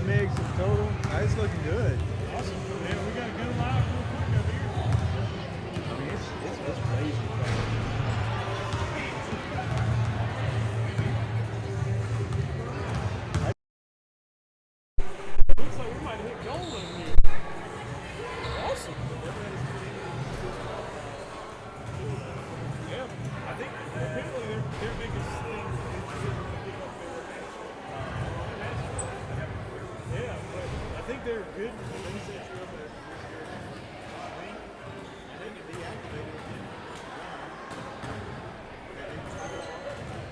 5 MIGs in total. It's looking good. Awesome. Yeah, we got to go live real quick up here. I mean, it's crazy. Looks like we might hit gold in here. Awesome. Yeah, I think apparently their biggest thing is yeah, but I think they're good.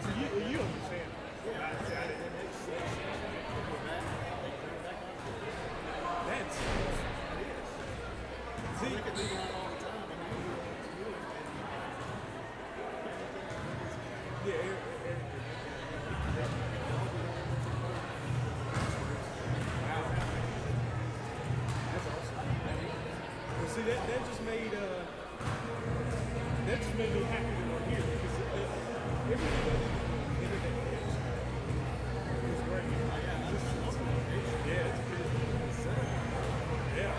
So you understand? That's see. Yeah. That's awesome. Well, see that just made me happy that we're here because everything other than the internet is great. Yeah, it's good. Yeah. Yeah.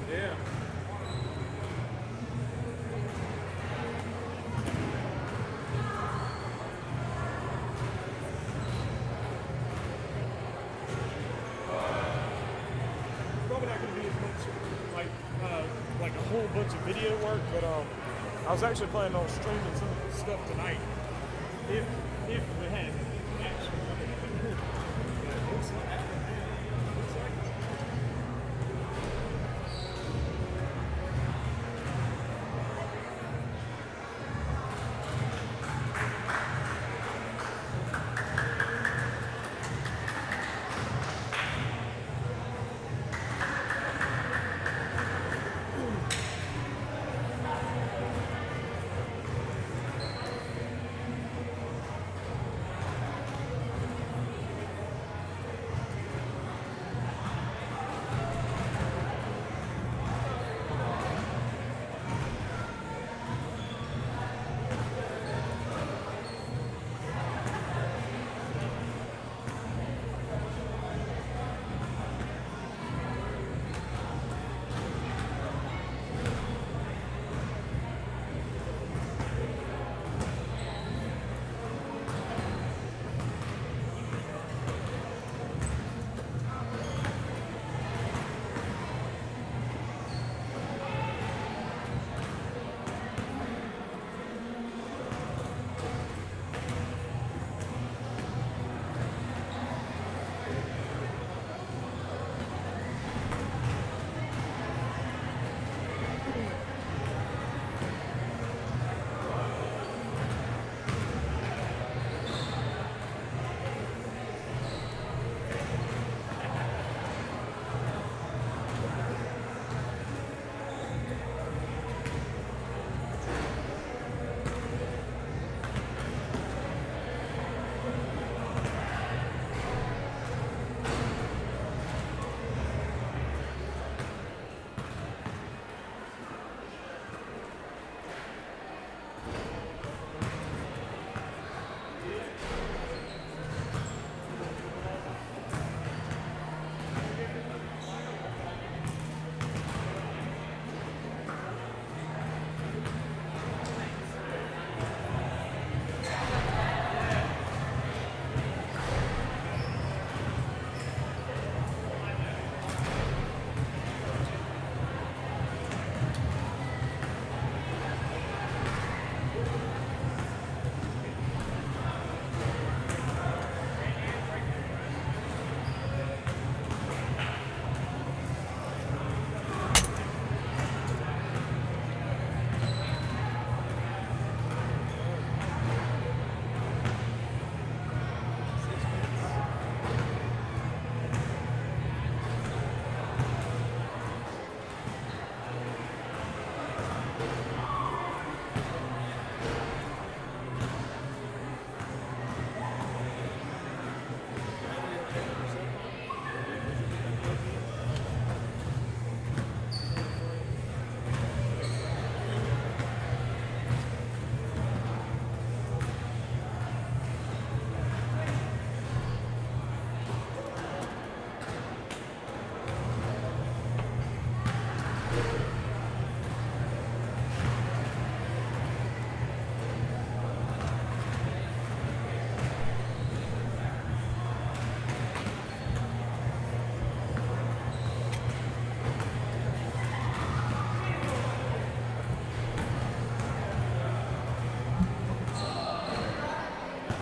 Yeah. Probably not going to be as much like a whole bunch of video work, but I was actually planning on streaming some of the stuff tonight, if it had action. Looks like.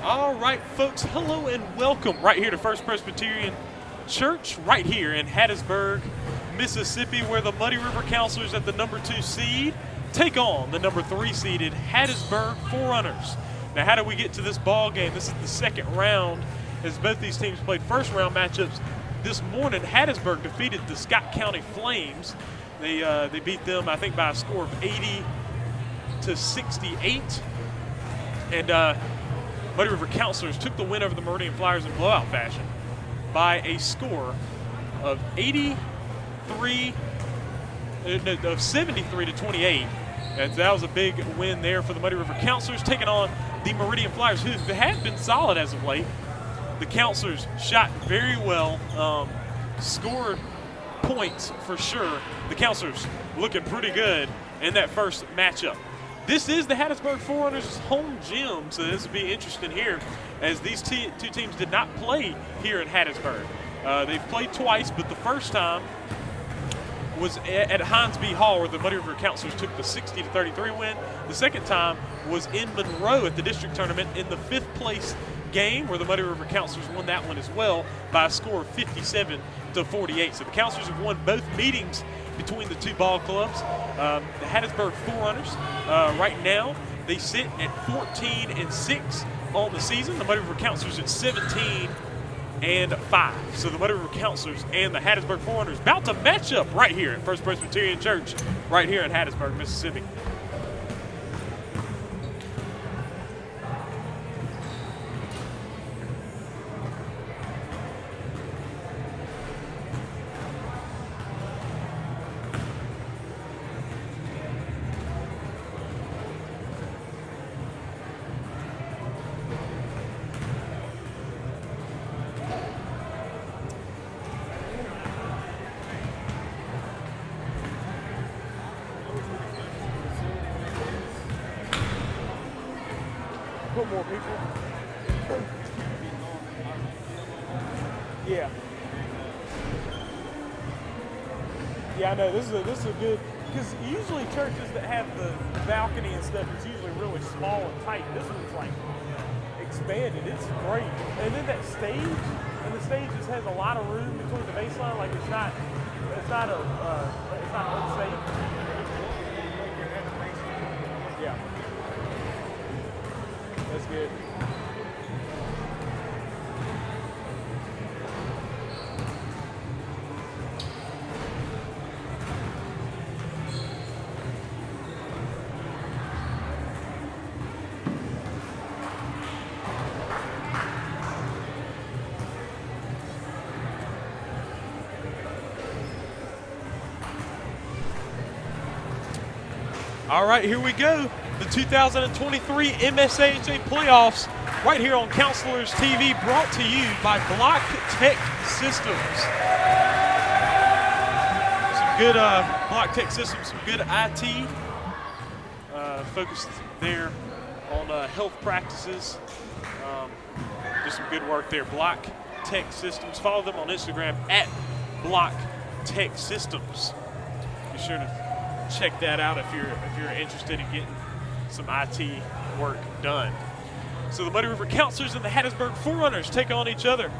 All right, folks, hello and welcome right here to First Presbyterian Church, right here in Hattiesburg, Mississippi, where the Muddy River Counselors at the number 2 seed take on the number 3 seeded Hattiesburg Forerunners. Now, how did we get to this ball game? This is the second round, as both these teams played first round matchups this morning. Hattiesburg defeated the Scott County Flames. They beat them, I think, by a score of 80-68, and Muddy River Counselors took the win over the Meridian Flyers in blowout fashion by a score of 73-28. And that was a big win there for the Muddy River Counselors, taking on the Meridian Flyers, who have been solid as of late. The Counselors shot very well, scored points for sure. The Counselors looking pretty good in that first matchup. This is the Hattiesburg Forerunners' home gym, so this will be interesting here, as these two teams did not play here in Hattiesburg. They've played twice, but the first time was at Hines B. Hall, where the Muddy River Counselors took the 60-33 win. The second time was in Monroe at the district tournament in the 5th place game, where the Muddy River Counselors won that one as well by a score of 57-48. So the Counselors have won both meetings between the two ball clubs. The Hattiesburg Forerunners, right now, they sit at 14-6 on the season. The Muddy River Counselors at 17-5. So the Muddy River Counselors and the Hattiesburg Forerunners about to match up right here at First Presbyterian Church, right here in Hattiesburg, Mississippi. Put more people. Yeah. Yeah, I know. This is a good, because usually churches that have the balcony and stuff, it's usually really small and tight. This one's like expanded. It's great. And then that stage, and the stage just has a lot of room between the baseline. Like it's not unsafe. Yeah. That's good. All right, here we go. The 2023 MSAHA playoffs right here on Counselors TV, brought to you by Block Tech Systems. Some good Block Tech Systems, some good IT focused there on health practices. Just some good work there. Block Tech Systems. Follow them on Instagram at Block Tech Systems. Be sure to check that out if you're interested in getting some IT work done. So the Muddy River Counselors and the Hattiesburg Forerunners take on each other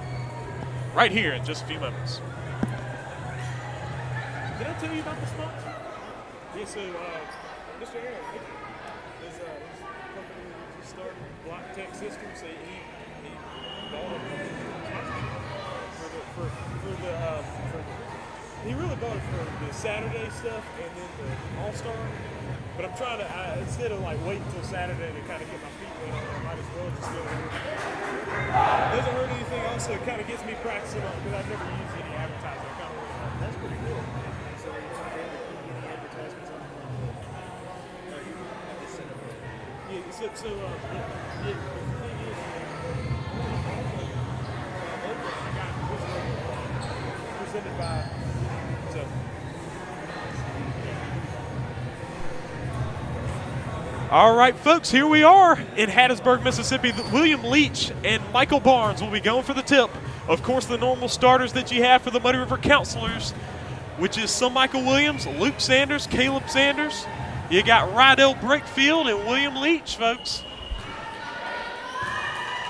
right here in just a few moments. Did I tell you about the sponsor? Yeah, so Mr. Aaron is a company that just started, Block Tech Systems. He bought it he really bought it for the Saturday stuff and then the All-Star. But I'm trying to, instead of like waiting until Saturday to kind of get my feet wet on it, I might as well just go ahead. It doesn't hurt anything. Also, it kind of gets me practicing on it because I've never used any advertising. I kind of like, that's pretty cool. So you're not able to keep any advertisements on it? No, you have to set up. Yeah, the thing is, I got presented by, so. All right, folks, here we are in Hattiesburg, Mississippi. William Leach and Michael Barnes will be going for the tip. Of course, the normal starters that you have for the Muddy River Counselors, which is some Michael Williams, Luke Sanders, Caleb Sanders. You got Rydell Brickfield and William Leach, folks.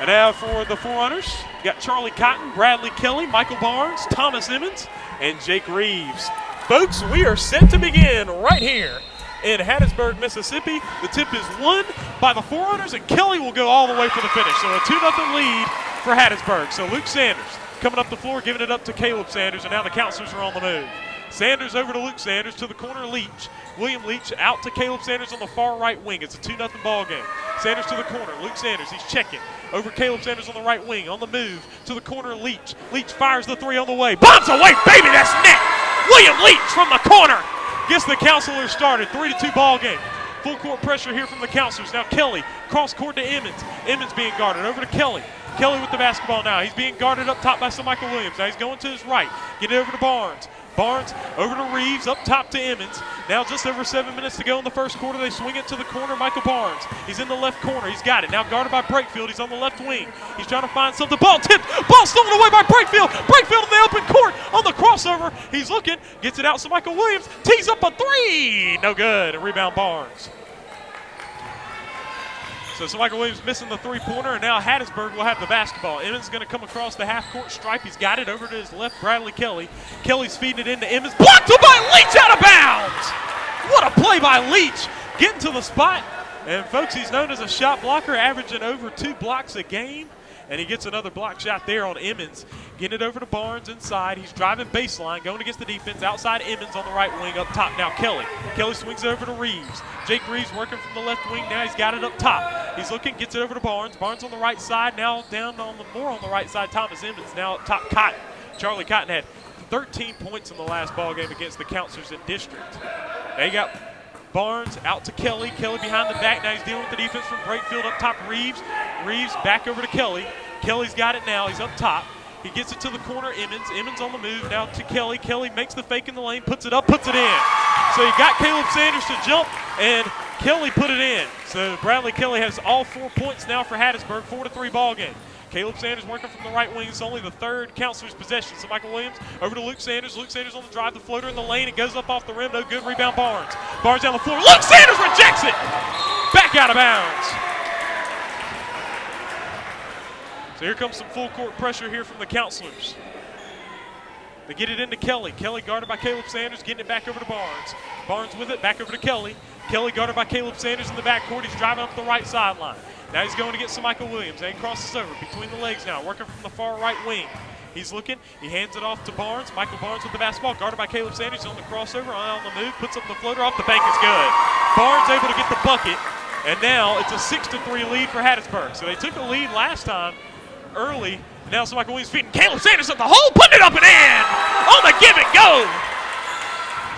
And now for the Forerunners, you got Charlie Cotton, Bradley Kelly, Michael Barnes, Thomas Emmons, and Jake Reeves. Folks, we are set to begin right here in Hattiesburg, Mississippi. The tip is won by the Forerunners, and Kelly will go all the way for the finish. So a 2-0 lead for Hattiesburg. So Luke Sanders coming up the floor, giving it up to Caleb Sanders, and now the counselors are on the move. Sanders over to Luke Sanders, to the corner, Leach. William Leach out to Caleb Sanders on the far right wing. It's a 2-0 ball game. Sanders to the corner, Luke Sanders, he's checking. Over Caleb Sanders on the right wing, on the move, to the corner, Leach. Leach fires the three on the way. Bombs away, baby, that's net! William Leach from the corner gets the counselors started. 3-2 ball game. Full court pressure here from the counselors. Now Kelly, cross court to Emmons. Emmons being guarded, over to Kelly. Kelly with the basketball now. He's being guarded up top by Michael Williams. Now he's going to his right. Get it over to Barnes. Barnes over to Reeves, up top to Emmons. Now just over 7 minutes to go in the first quarter. They swing it to the corner, Michael Barnes. He's in the left corner. He's got it. Now guarded by Brakefield. He's on the left wing. He's trying to find something. Ball tipped. Ball stolen away by Brakefield. Brakefield in the open court on the crossover. He's looking. Gets it out to Michael Williams. Tees up a three. No good. And rebound Barnes. So Michael Williams missing the three-pointer, and now Hattiesburg will have the basketball. Emmons going to come across the half-court stripe. He's got it over to his left, Bradley Kelly. Kelly's feeding it into Emmons. Blocked by Leach, out of bounds! What a play by Leach. Getting to the spot. And, folks, he's known as a shot blocker, averaging over 2 blocks a game. And he gets another block shot there on Emmons. Getting it over to Barnes inside. He's driving baseline, going against the defense. Outside Emmons on the right wing, up top now Kelly. Kelly swings it over to Reeves. Jake Reeves working from the left wing. Now he's got it up top. He's looking, gets it over to Barnes. Barnes on the right side. Now down on the more on the right side, Thomas Emmons. Now up top, Cotton. Charlie Cotton had 13 points in the last ball game against the counselors in district. Now you got Barnes out to Kelly. Kelly behind the back. Now he's dealing with the defense from Brakefield. Up top, Reeves. Reeves back over to Kelly. Kelly's got it now. He's up top. He gets it to the corner, Emmons. Emmons on the move now to Kelly. Kelly makes the fake in the lane, puts it up, puts it in. So he got Caleb Sanders to jump, and Kelly put it in. So Bradley Kelly has all 4 points now for Hattiesburg, 4-3 ball game. Caleb Sanders working from the right wing. It's only the third counselor's possession. So Michael Williams over to Luke Sanders. Luke Sanders on the drive, the floater in the lane. It goes up off the rim. No good. Rebound Barnes. Barnes down the floor. Luke Sanders rejects it. Back out of bounds. So here comes some full court pressure here from the counselors. They get it into Kelly. Kelly guarded by Caleb Sanders, getting it back over to Barnes. Barnes with it, back over to Kelly. Kelly guarded by Caleb Sanders in the backcourt. He's driving up the right sideline. Now he's going to get some Michael Williams. Now he crosses over between the legs now, working from the far right wing. He's looking. He hands it off to Barnes. Michael Barnes with the basketball, guarded by Caleb Sanders. He's on the crossover, on the move, puts up the floater off the bank. Is good. Barnes able to get the bucket, and now it's a 6-3 lead for Hattiesburg. So they took a lead last time early. Now Michael Williams feeding Caleb Sanders at the hole, putting it up and in on the give and go.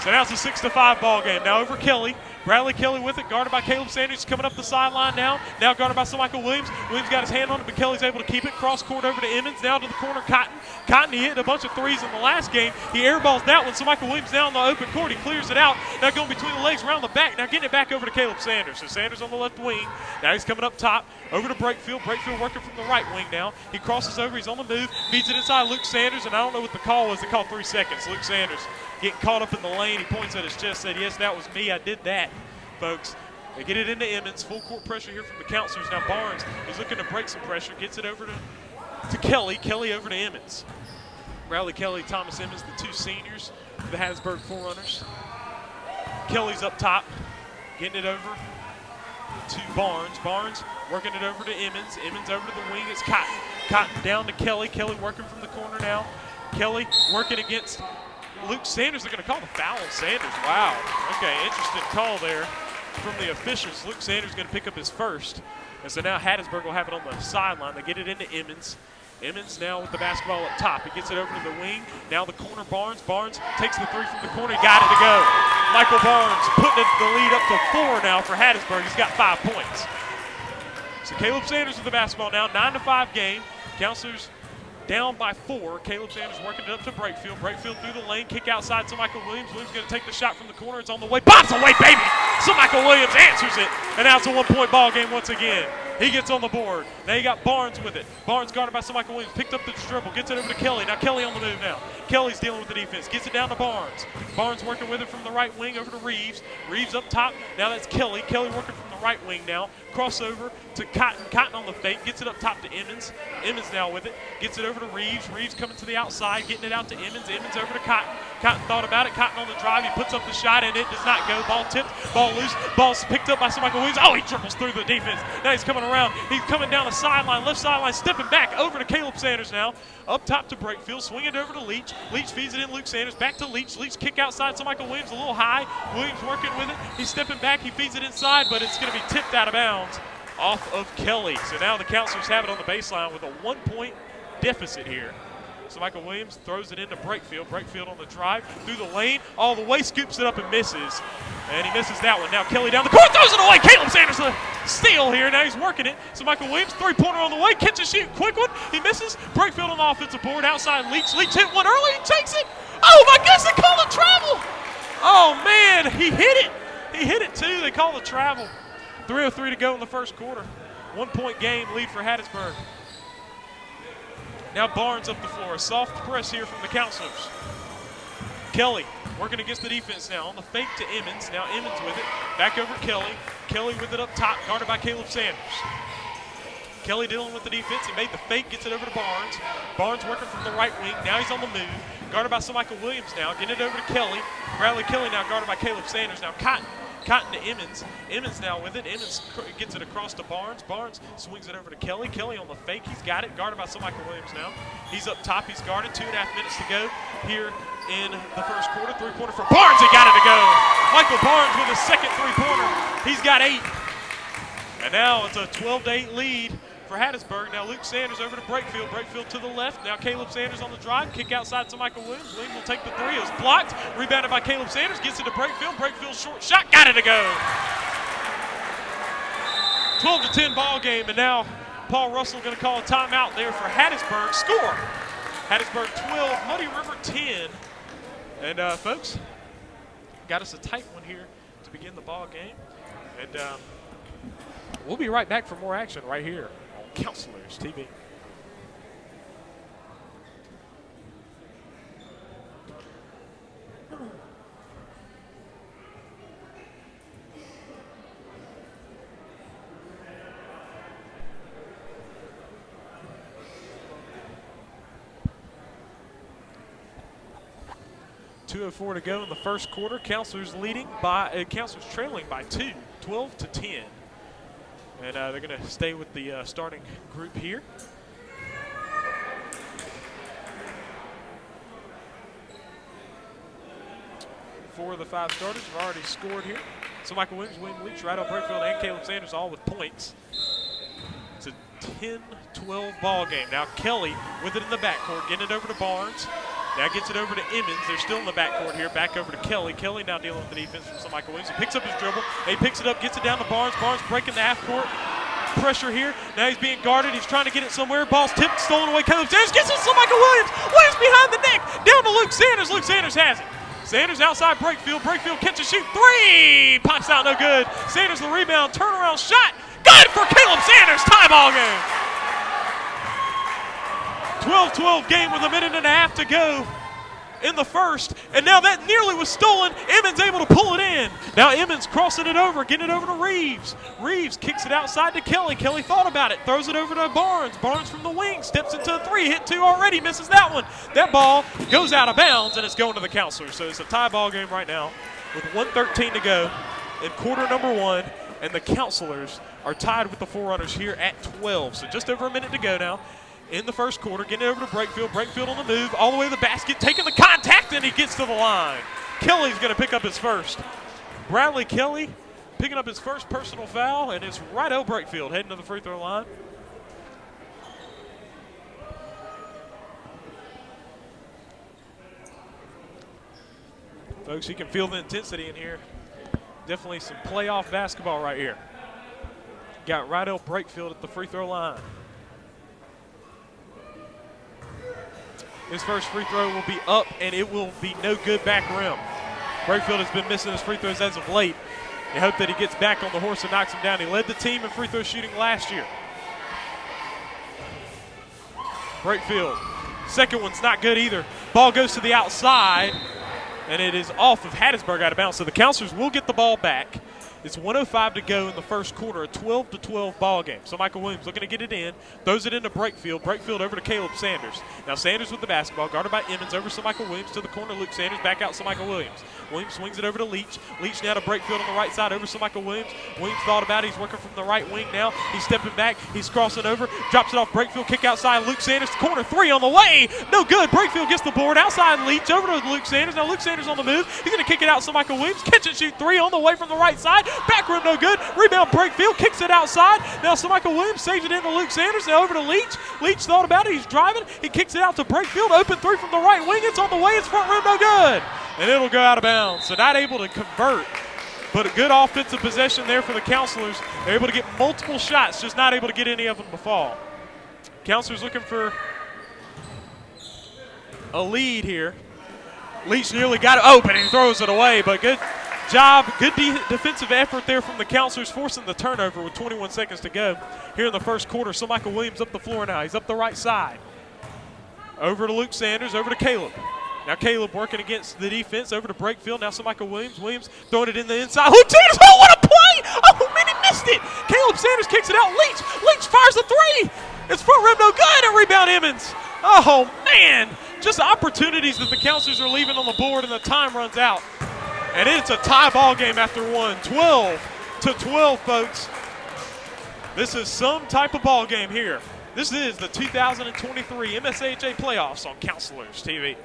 So now it's a 6-5 ball game. Now over Kelly. Bradley Kelly with it, guarded by Caleb Sanders, coming up the sideline now. Now guarded by Michael Williams. Williams got his hand on it, but Kelly's able to keep it. Cross court over to Emmons, now to the corner, Cotton. Cotton, he hit a bunch of threes in the last game. He airballs that one, so Michael Williams now in the open court. He clears it out. Now going between the legs, around the back. Now getting it back over to Caleb Sanders. So Sanders on the left wing. Now he's coming up top, over to Brakefield. Brakefield working from the right wing now. He crosses over, he's on the move, feeds it inside Luke Sanders, and I don't know what the call was. They called 3 seconds. Luke Sanders getting caught up in the lane. He points at his chest, said, yes, that was me. I did that. Folks, they get it into Emmons. Full court pressure here from the counselors. Now Barnes is looking to break some pressure. Gets it over to Kelly. Kelly over to Emmons. Bradley Kelly, Thomas Emmons, the 2 seniors for the Hattiesburg Forerunners. Kelly's up top, getting it over to Barnes. Barnes working it over to Emmons. Emmons over to the wing. It's Cotton. Cotton down to Kelly. Kelly working from the corner now. Kelly working against Luke Sanders. They're going to call the foul on Sanders. Wow. Okay, interesting call there from the officials. Luke Sanders is going to pick up his first. And so now Hattiesburg will have it on the sideline. They get it into Emmons. Emmons now with the basketball up top. He gets it over to the wing. Now the corner, Barnes. Barnes takes the 3 from the corner. He got it to go. Michael Barnes putting the lead up to 4 now for Hattiesburg. He's got 5 points. So Caleb Sanders with the basketball now. 9-5 game. Counselors down by 4. Caleb Sanders working it up to Brakefield. Brakefield through the lane. Kick outside to Michael Williams. Williams going to take the shot from the corner. It's on the way. Bobs away, baby! So Michael Williams answers it. And now it's a 1-point ball game once again. He gets on the board. Now you got Barnes with it. Barnes guarded by Michael Williams. Picked up the dribble. Gets it over to Kelly. Now Kelly on the move now. Kelly's dealing with the defense. Gets it down to Barnes. Barnes working with it from the right wing over to Reeves. Reeves up top. Now that's Kelly. Kelly working from the right wing now. Crossover to Cotton. Cotton on the fake. Gets it up top to Emmons. Emmons now with it. Gets it over to Reeves. Reeves coming to the outside. Getting it out to Emmons. Emmons over to Cotton. Cotton thought about it. Cotton on the drive. He puts up the shot, and it does not go. Ball tipped. Ball loose. Ball's picked up by Michael Williams. Oh, he dribbles through the defense. Now he's coming around. He's coming down the sideline. Left sideline. Stepping back over to Caleb Sanders now. Up top to Brakefield. Swing it over to Leach. Leach feeds it in Luke Sanders. Back to Leach. Leach kick outside to Michael Williams. A little high. Williams working with it. He's stepping back. He feeds it inside, but it's going to be tipped out of bounds off of Kelly. So now the Counselors have it on the baseline with a 1-point deficit here. So Michael Williams throws it into Brakefield. Brakefield on the drive through the lane. All the way, scoops it up and misses. And he misses that one. Now Kelly down the court, throws it away. Caleb Sanders the steal here. Now he's working it. So Michael Williams, three-pointer on the way. Catch and shoot, quick one. He misses. Brakefield on the offensive board. Outside Leach. Leach hit one early. He takes it. Oh my gosh, they call it travel. Oh man, he hit it. He hit it too. They call the travel. 3:03 to go in the first quarter. 1-point game lead for Hattiesburg. Now Barnes up the floor. A soft press here from the Counselors. Kelly working against the defense now. On the fake to Emmons. Now Emmons with it. Back over Kelly. Kelly with it up top. Guarded by Caleb Sanders. Kelly dealing with the defense. He made the fake. Gets it over to Barnes. Barnes working from the right wing. Now he's on the move. Guarded by Michael Williams now. Getting it over to Kelly. Bradley Kelly now guarded by Caleb Sanders. Now Cotton. Cotton to Emmons. Emmons now with it. Emmons gets it across to Barnes. Barnes swings it over to Kelly. Kelly on the fake. He's got it. Guarded by Michael Williams now. He's up top. He's guarded. 2.5 minutes to go here in the first quarter. Three-pointer for Barnes. He got it to go. Michael Barnes with a second three-pointer. He's got 8. And now it's a 12-8 lead for Hattiesburg. Now Luke Sanders over to Brakefield. Brakefield to the left. Now Caleb Sanders on the drive. Kick outside to Michael Williams. Williams will take the three. It was blocked. Rebounded by Caleb Sanders. Gets it to Brakefield. Brakefield short shot. Got it to go. 12-10 ball game. And now Paul Russell going to call a timeout there for Hattiesburg. Score. Hattiesburg 12, Muddy River 10. And folks, got us a tight one here to begin the ball game. And we'll be right back for more action right here on Counselors TV. .204 to go in the first quarter. Counselors trailing by 2, 12-10. And they're going to stay with the starting group here. Four of the 5 starters have already scored here. So Michael Williams, William Leach, Rydell Brakefield, and Caleb Sanders all with points. It's a 10-12 ball game. Now Kelly with it in the backcourt, getting it over to Barnes. Now gets it over to Emmons. They're still in the backcourt here. Back over to Kelly. Kelly now dealing with the defense from Michael Williams. He picks up his dribble. He picks it up, gets it down to Barnes. Barnes breaking the half court. Pressure here. Now he's being guarded. He's trying to get it somewhere. Ball's tipped, stolen away. Caleb Sanders gets it to Michael Williams. Williams behind the neck. Down to Luke Sanders. Luke Sanders has it. Sanders outside Brakefield. Brakefield catch and shoot. 3. Pops out, no good. Sanders the rebound. Turnaround shot. Good for Caleb Sanders. Tie ball game. 12-12 game with a minute and a half to go in the first, and now that nearly was stolen. Emmons able to pull it in. Now Emmons crossing it over, getting it over to Reeves. Reeves kicks it outside to Kelly. Kelly thought about it, throws it over to Barnes. Barnes from the wing, steps into a 3, hit 2 already, misses that one. That ball goes out of bounds, and it's going to the Counselors. So it's a tie ball game right now with 1:13 to go in quarter number 1, and the Counselors are tied with the Forerunners here at 12. So just over a minute to go now in the first quarter, getting it over to Brakefield. Brakefield on the move, all the way to the basket, taking the contact, and he gets to the line. Kelly's going to pick up his first. Bradley Kelly picking up his first personal foul, and it's Rydell Brakefield heading to the free throw line. Folks, you can feel the intensity in here. Definitely some playoff basketball right here. Got Rydell Brakefield at the free throw line. His first free throw will be up, and it will be no good back rim. Brakefield has been missing his free throws as of late. They hope that he gets back on the horse and knocks him down. He led the team in free throw shooting last year. Brakefield, second one's not good either. Ball goes to the outside, and it is off of Hattiesburg out of bounds. So the Counselors will get the ball back. It's 1:05 to go in the first quarter, a 12-12 ball game. So Michael Williams looking to get it in, throws it into Brakefield. Brakefield over to Caleb Sanders. Now Sanders with the basketball, guarded by Emmons, over to Michael Williams to the corner. Luke Sanders back out to Michael Williams. Williams swings it over to Leach. Leach now to Brakefield on the right side, over to Michael Williams. Williams thought about it. He's working from the right wing now. He's stepping back. He's crossing over, drops it off Brakefield. Kick outside. Luke Sanders, corner three on the way. No good. Brakefield gets the board. Outside Leach over to Luke Sanders. Now Luke Sanders on the move. He's going to kick it out to Michael Williams. Catch and shoot three on the way from the right side. Back rim no good. Rebound Brakefield. Kicks it outside. Now Michael Williams saves it into Luke Sanders. Now over to Leach. Leach thought about it. He's driving. He kicks it out to Brakefield. Open three from the right wing. It's on the way. It's front rim no good. And it'll go out of bounds. So not able to convert. But a good offensive possession there for the Counselors. They're able to get multiple shots, just not able to get any of them to fall. Counselors looking for a lead here. Leach nearly got it open. He throws it away, but good job, good defensive effort there from the Counselors, forcing the turnover with 21 seconds to go here in the first quarter. So Michael Williams up the floor now. He's up the right side. Over to Luke Sanders, over to Caleb. Now Caleb working against the defense, over to Brakefield. Now Michael Williams. Williams throwing it in the inside. Luke Sanders, oh, what a play! Oh, man, he missed it. Caleb Sanders kicks it out. Leach fires the three. It's front rim no good, and rebound Emmons. Oh, man. Just opportunities that the Counselors are leaving on the board, and the time runs out. And it's a tie ball game after one. 12-12, folks. This is some type of ball game here. This is the 2023 MSAHA playoffs on Counselors TV.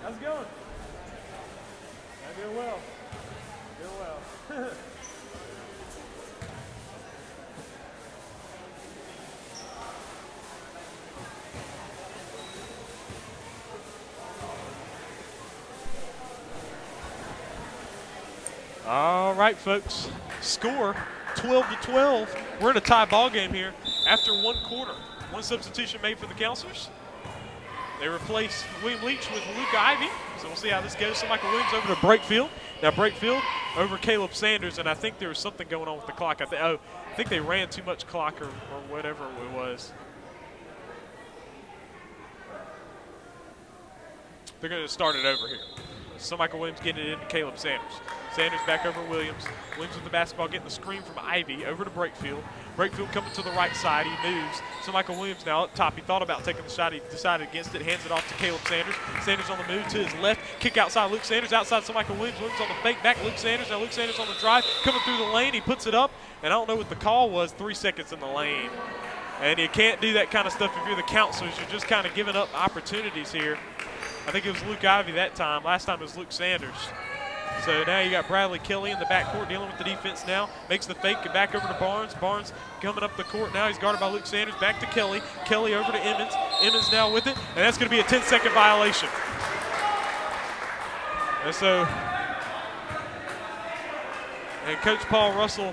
How's it going? I'm doing well. Doing well. All right, folks. Score 12-12. We're in a tie ball game here after one quarter. One substitution made for the Counselors. They replace William Leach with Luke Ivy. So we'll see how this goes. So Michael Williams over to Brakefield. Now Brakefield over Caleb Sanders, and I think there was something going on with the clock. I think they ran too much clock or whatever it was. They're going to start it over here. So Michael Williams getting it into Caleb Sanders. Sanders back over Williams. Williams with the basketball, getting the screen from Ivy over to Brakefield. Brakefield coming to the right side. He moves. So Michael Williams now up top. He thought about taking the shot. He decided against it. Hands it off to Caleb Sanders. Sanders on the move to his left. Kick outside Luke Sanders. Outside to Michael Williams. Williams on the fake back. Luke Sanders. Now Luke Sanders on the drive. Coming through the lane. He puts it up. And I don't know what the call was. 3 seconds in the lane. And you can't do that kind of stuff if you're the Counselors. You're just kind of giving up opportunities here. I think it was Luke Ivy that time. Last time it was Luke Sanders. So now you got Bradley Kelly in the backcourt dealing with the defense now. Makes the fake, back over to Barnes. Barnes coming up the court now. He's guarded by Luke Sanders. Back to Kelly. Kelly over to Emmons. Emmons now with it. And that's going to be a 10-second violation. And Coach Paul Russell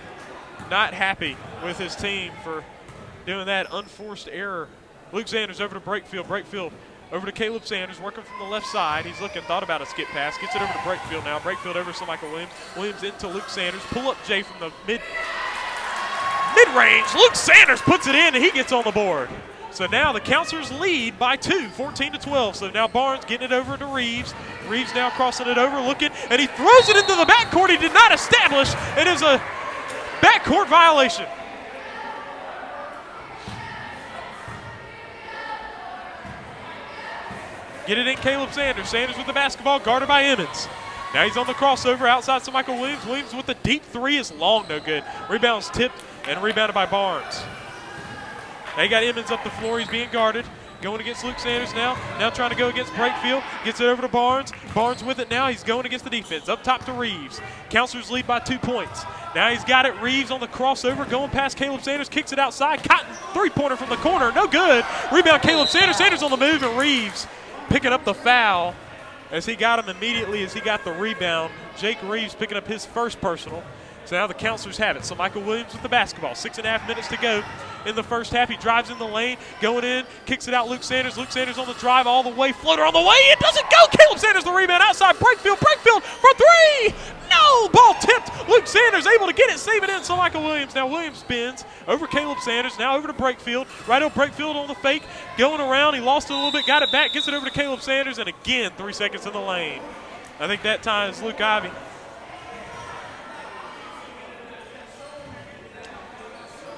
not happy with his team for doing that unforced error. Luke Sanders over to Brakefield. Brakefield over to Caleb Sanders, working from the left side. He's looking, thought about a skip pass. Gets it over to Brakefield now. Brakefield over to Michael Williams. Williams into Luke Sanders. Pull up Jay from the mid-range. Luke Sanders puts it in, and he gets on the board. So now the Counselors lead by 2, 14-12. So now Barnes getting it over to Reeves. Reeves now crossing it over, looking, and he throws it into the backcourt. He did not establish. It is a backcourt violation. Get it in Caleb Sanders. Sanders with the basketball, guarded by Emmons. Now he's on the crossover outside to Michael Williams. Williams with the deep three is long, no good. Rebound's tipped and rebounded by Barnes. They got Emmons up the floor. He's being guarded. Going against Luke Sanders now. Now trying to go against Brakefield. Gets it over to Barnes. Barnes with it now. He's going against the defense. Up top to Reeves. Counselors lead by 2 points. Now he's got it. Reeves on the crossover. Going past Caleb Sanders. Kicks it outside. Cotton, three-pointer from the corner. No good. Rebound Caleb Sanders. Sanders on the move, and Reeves picking up the foul as he got him immediately as he got the rebound. Jake Reeves picking up his first personal. So now the Counselors have it. So Michael Williams with the basketball. 6.5 minutes to go in the first half. He drives in the lane, going in, kicks it out. Luke Sanders. Luke Sanders on the drive all the way. Floater on the way. It doesn't go. Caleb Sanders the rebound outside. Breakfield for three. No! Ball tipped. Luke Sanders able to get it, save it in. So Michael Williams. Now Williams spins over Caleb Sanders. Now over to Breakfield. Right on Breakfield on the fake. Going around. He lost it a little bit. Got it back. Gets it over to Caleb Sanders. And again, 3 seconds in the lane. I think that time is Luke Ivy.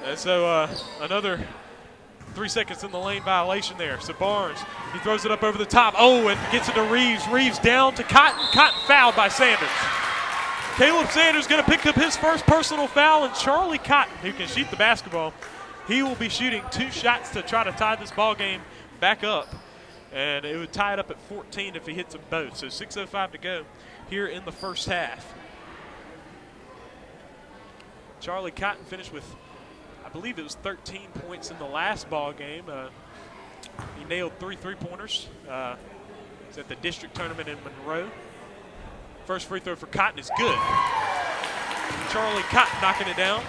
And so another 3 seconds in the lane violation there. So Barnes, he throws it up over the top. Oh, and gets it to Reeves. Reeves down to Cotton. Cotton fouled by Sanders. Caleb Sanders going to pick up his first personal foul, and Charlie Cotton, who can shoot the basketball, he will be shooting 2 shots to try to tie this ball game back up. And it would tie it up at 14 if he hits them both. So 6:05 to go here in the first half. Charlie Cotton finished with, I believe it was 13 points in the last ball game. He nailed 3 3-pointers. He's at the district tournament in Monroe. First free throw for Cotton is good. Charlie Cotton knocking it down.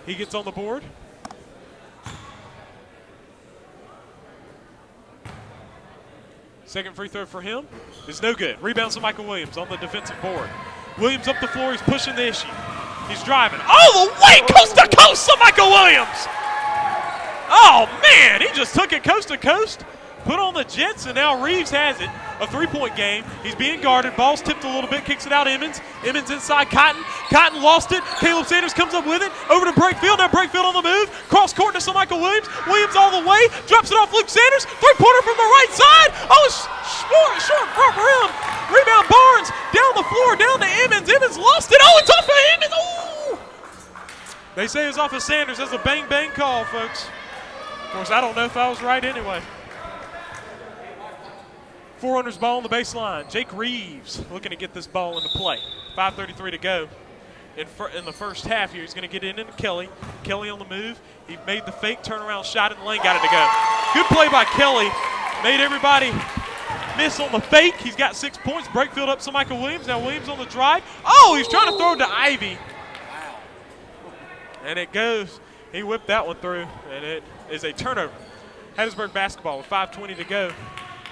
He gets on the board. Second free throw for him is no good. Rebounds to Michael Williams on the defensive board. Williams up the floor. He's pushing the issue. He's driving all the way coast to coast to Michael Williams. Oh, man, he just took it coast to coast, put on the Jets, and now Reeves has it. A 3-point game. He's being guarded. Ball's tipped a little bit. Kicks it out Emmons. Emmons inside Cotton. Cotton lost it. Caleb Sanders comes up with it. Over to Breakfield. Now Breakfield on the move. Cross court to Michael Williams. Williams all the way. Drops it off Luke Sanders. 3-pointer from the right side. Oh, short front rim. Rebound Barnes. Down the floor. Down to Emmons. Emmons lost it. Oh, it's off of Emmons. Oh! They say it's off of Sanders. That's a bang-bang call, folks. Of course, I don't know if I was right anyway. Forerunners ball on the baseline. Jake Reeves looking to get this ball into play. 5:33 to go in the first half here. He's going to get it into Kelly. Kelly on the move. He made the fake turnaround shot in the lane. Got it to go. Good play by Kelly. Made everybody miss on the fake. He's got 6 points. Breakfield up to Michael Williams. Now Williams on the drive. Oh, he's trying to throw it to Ivy. And it goes. He whipped that one through, and it is a turnover. Hattiesburg basketball with 5:20 to go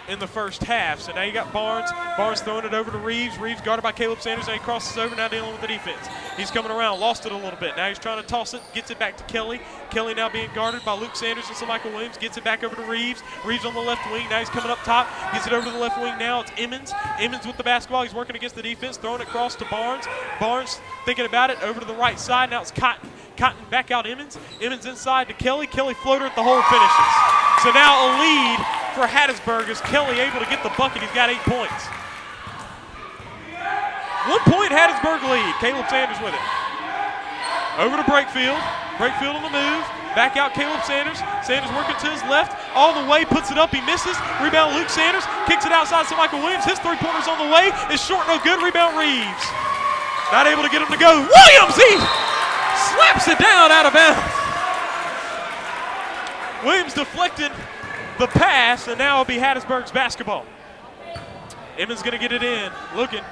in the first half. So now you got Barnes. Barnes throwing it over to Reeves. Reeves guarded by Caleb Sanders. Now he crosses over, now dealing with the defense. He's coming around, lost it a little bit. Now he's trying to toss it, gets it back to Kelly. Kelly now being guarded by Luke Sanders and Michael Williams. Gets it back over to Reeves. Reeves on the left wing. Now he's coming up top. Gets it over to the left wing now. It's Emmons. Emmons with the basketball. He's working against the defense. Throwing it across to Barnes. Barnes thinking about it. Over to the right side. Now it's Cotton. Cotton back out Emmons. Emmons inside to Kelly. Kelly floater at the hole finishes. So now a lead for Hattiesburg is Kelly able to get the bucket. He's got 8 points. 1 point Hattiesburg lead. Caleb Sanders with it. Over to Breakfield. Breakfield on the move. Back out Caleb Sanders. Sanders working to his left. All the way. Puts it up. He misses. Rebound Luke Sanders. Kicks it outside to Michael Williams. His 3-pointer's on the way. It's short, no good. Rebound Reeves. Not able to get him to go. Williams, he slaps it down out of bounds. Williams deflected the pass, and now it'll be Hattiesburg's basketball. Emmons going to get it in. Looking.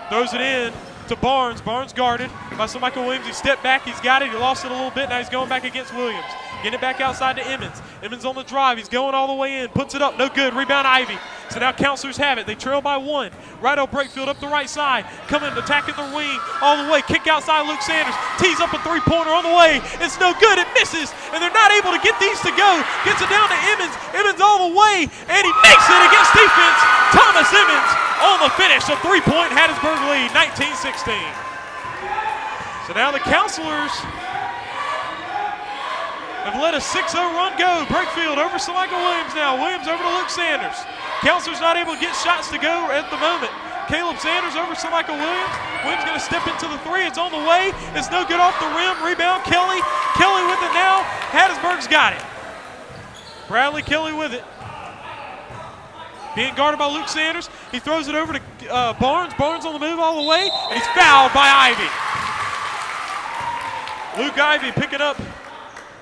Throws it in to Barnes. Barnes guarded by Michael Williams. He stepped back. He's got it. He lost it a little bit. Now he's going back against Williams. Getting it back outside to Emmons. Emmons on the drive. He's going all the way in. Puts it up. No good. Rebound Ivy. So now Counselors have it. They trail by 1. Right on Breakfield up the right side. Coming, attacking the wing all the way. Kick outside Luke Sanders. Tees up a 3-pointer on the way. It's no good. It misses. And they're not able to get these to go. Gets it down to Emmons. Emmons all the way. And he makes it against defense. Thomas Emmons on the finish. A 3-point Hattiesburg lead. 19-16. So now the Counselors have let a 6-0 run go. Breakfield over to Michael Williams now. Williams over to Luke Sanders. Counselors not able to get shots to go at the moment. Caleb Sanders over to Michael Williams. Williams going to step into the 3. It's on the way. It's no good off the rim. Rebound Kelly. Kelly with it now. Hattiesburg's got it. Bradley Kelly with it. Being guarded by Luke Sanders. He throws it over to Barnes. Barnes on the move all the way. And he's fouled by Ivy. Luke Ivy picking up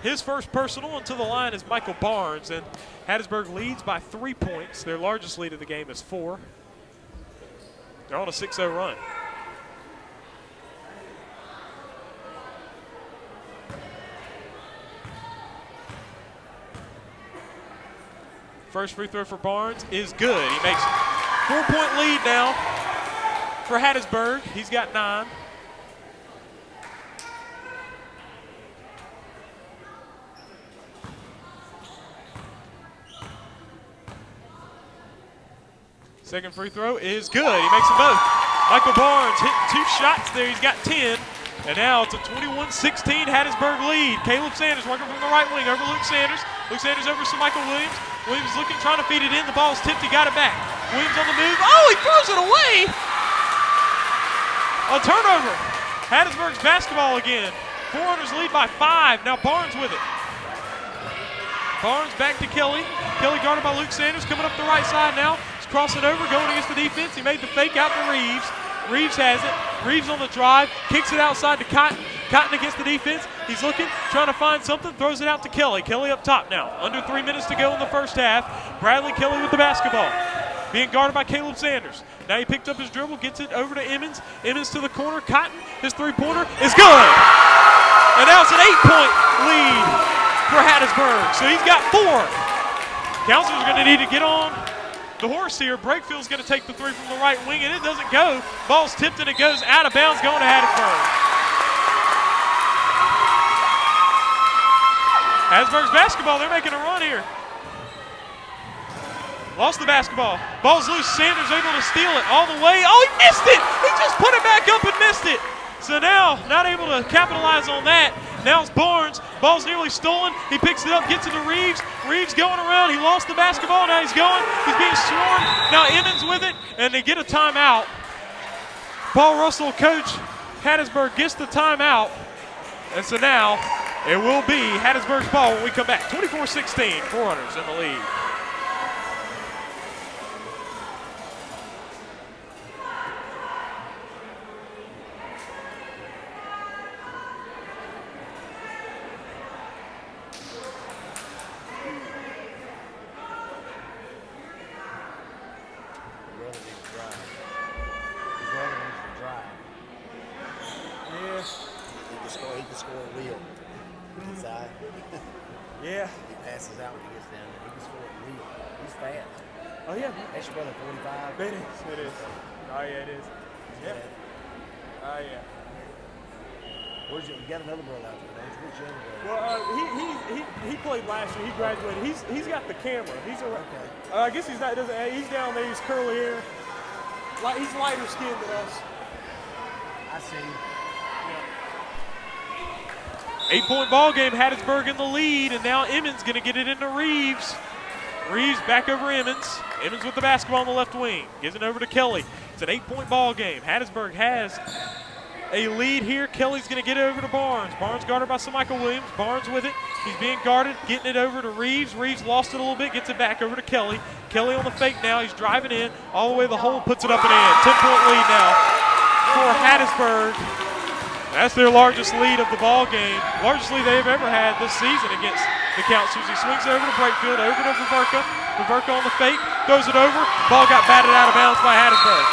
his first personal, and to the line is Michael Barnes. And Hattiesburg leads by 3 points. Their largest lead of the game is 4. They're on a 6-0 run. First free throw for Barnes is good. He makes 4-point lead now for Hattiesburg. He's got 9. Second free throw is good. He makes them both. Michael Barnes hitting 2 shots there. He's got 10. And now it's a 21-16 Hattiesburg lead. Caleb Sanders working from the right wing over Luke Sanders. Luke Sanders over to Michael Williams. Williams looking, trying to feed it in. The ball's tipped. He got it back. Williams on the move. Oh, he throws it away. A turnover. Hattiesburg's basketball again. Forerunners lead by 5. Now Barnes with it. Barnes back to Kelly. Kelly guarded by Luke Sanders. Coming up the right side now. He's crossing over, going against the defense. He made the fake out to Reeves. Reeves has it. Reeves on the drive. Kicks it outside to Cotton. Cotton against the defense. He's looking, trying to find something. Throws it out to Kelly. Kelly up top now. Under 3 minutes to go in the first half. Bradley Kelly with the basketball. Being guarded by Caleb Sanders. Now he picked up his dribble, gets it over to Emmons. Emmons to the corner. Cotton, his three-pointer is good. And now it's an 8-point lead for Hattiesburg. So he's got 4. Counselor's going to need to get on the horse here. Breakfield's going to take the 3 from the right wing, and it doesn't go. Ball's tipped and it goes out of bounds, going to Hattiesburg. Hattiesburg's basketball, they're making a run here. Lost the basketball. Ball's loose. Sanders able to steal it all the way. Oh, he missed it. He just put it back up and missed it. So now, not able to capitalize on that. Now it's Barnes. Ball's nearly stolen. He picks it up, gets it to Reeves. Reeves going around. He lost the basketball. Now he's going. He's being swarmed. Now Emmons with it, and they get a timeout. Paul Russell, coach Hattiesburg, gets the timeout. And so now it will be Hattiesburg's ball when we come back. 24-16, Forerunners in the lead. He can score a wheel. Inside. Yeah. He passes out when he gets down there. He can score a wheel. He's fast. Oh, yeah. That's your brother, 45. It is. It is. Oh, yeah, it is. Yeah. Oh, yeah. Where's you got another brother out there, don't you? Where's your other brother? Well, he played last year. He graduated. He's got the camera. He's a. Okay. I guess he's not. He's down there. He's curly hair. He's lighter skinned than us. I see. 8-point ball game, Hattiesburg in the lead, and now Emmons going to get it into Reeves. Reeves back over Emmons. Emmons with the basketball on the left wing. Gives it over to Kelly. It's an 8-point ball game. Hattiesburg has a lead here. Kelly's going to get it over to Barnes. Barnes guarded by Michael Williams. Barnes with it. He's being guarded, getting it over to Reeves. Reeves lost it a little bit, gets it back over to Kelly. Kelly on the fake now. He's driving in all the way to the hole, puts it up and in. 10-point lead now for Hattiesburg. That's their largest lead of the ball game. Largest lead they've ever had this season against the Counselors. He swings it over to Breakfield, over to Viverka. Viverka on the fake, throws it over. Ball got batted out of bounds by Hattiesburg.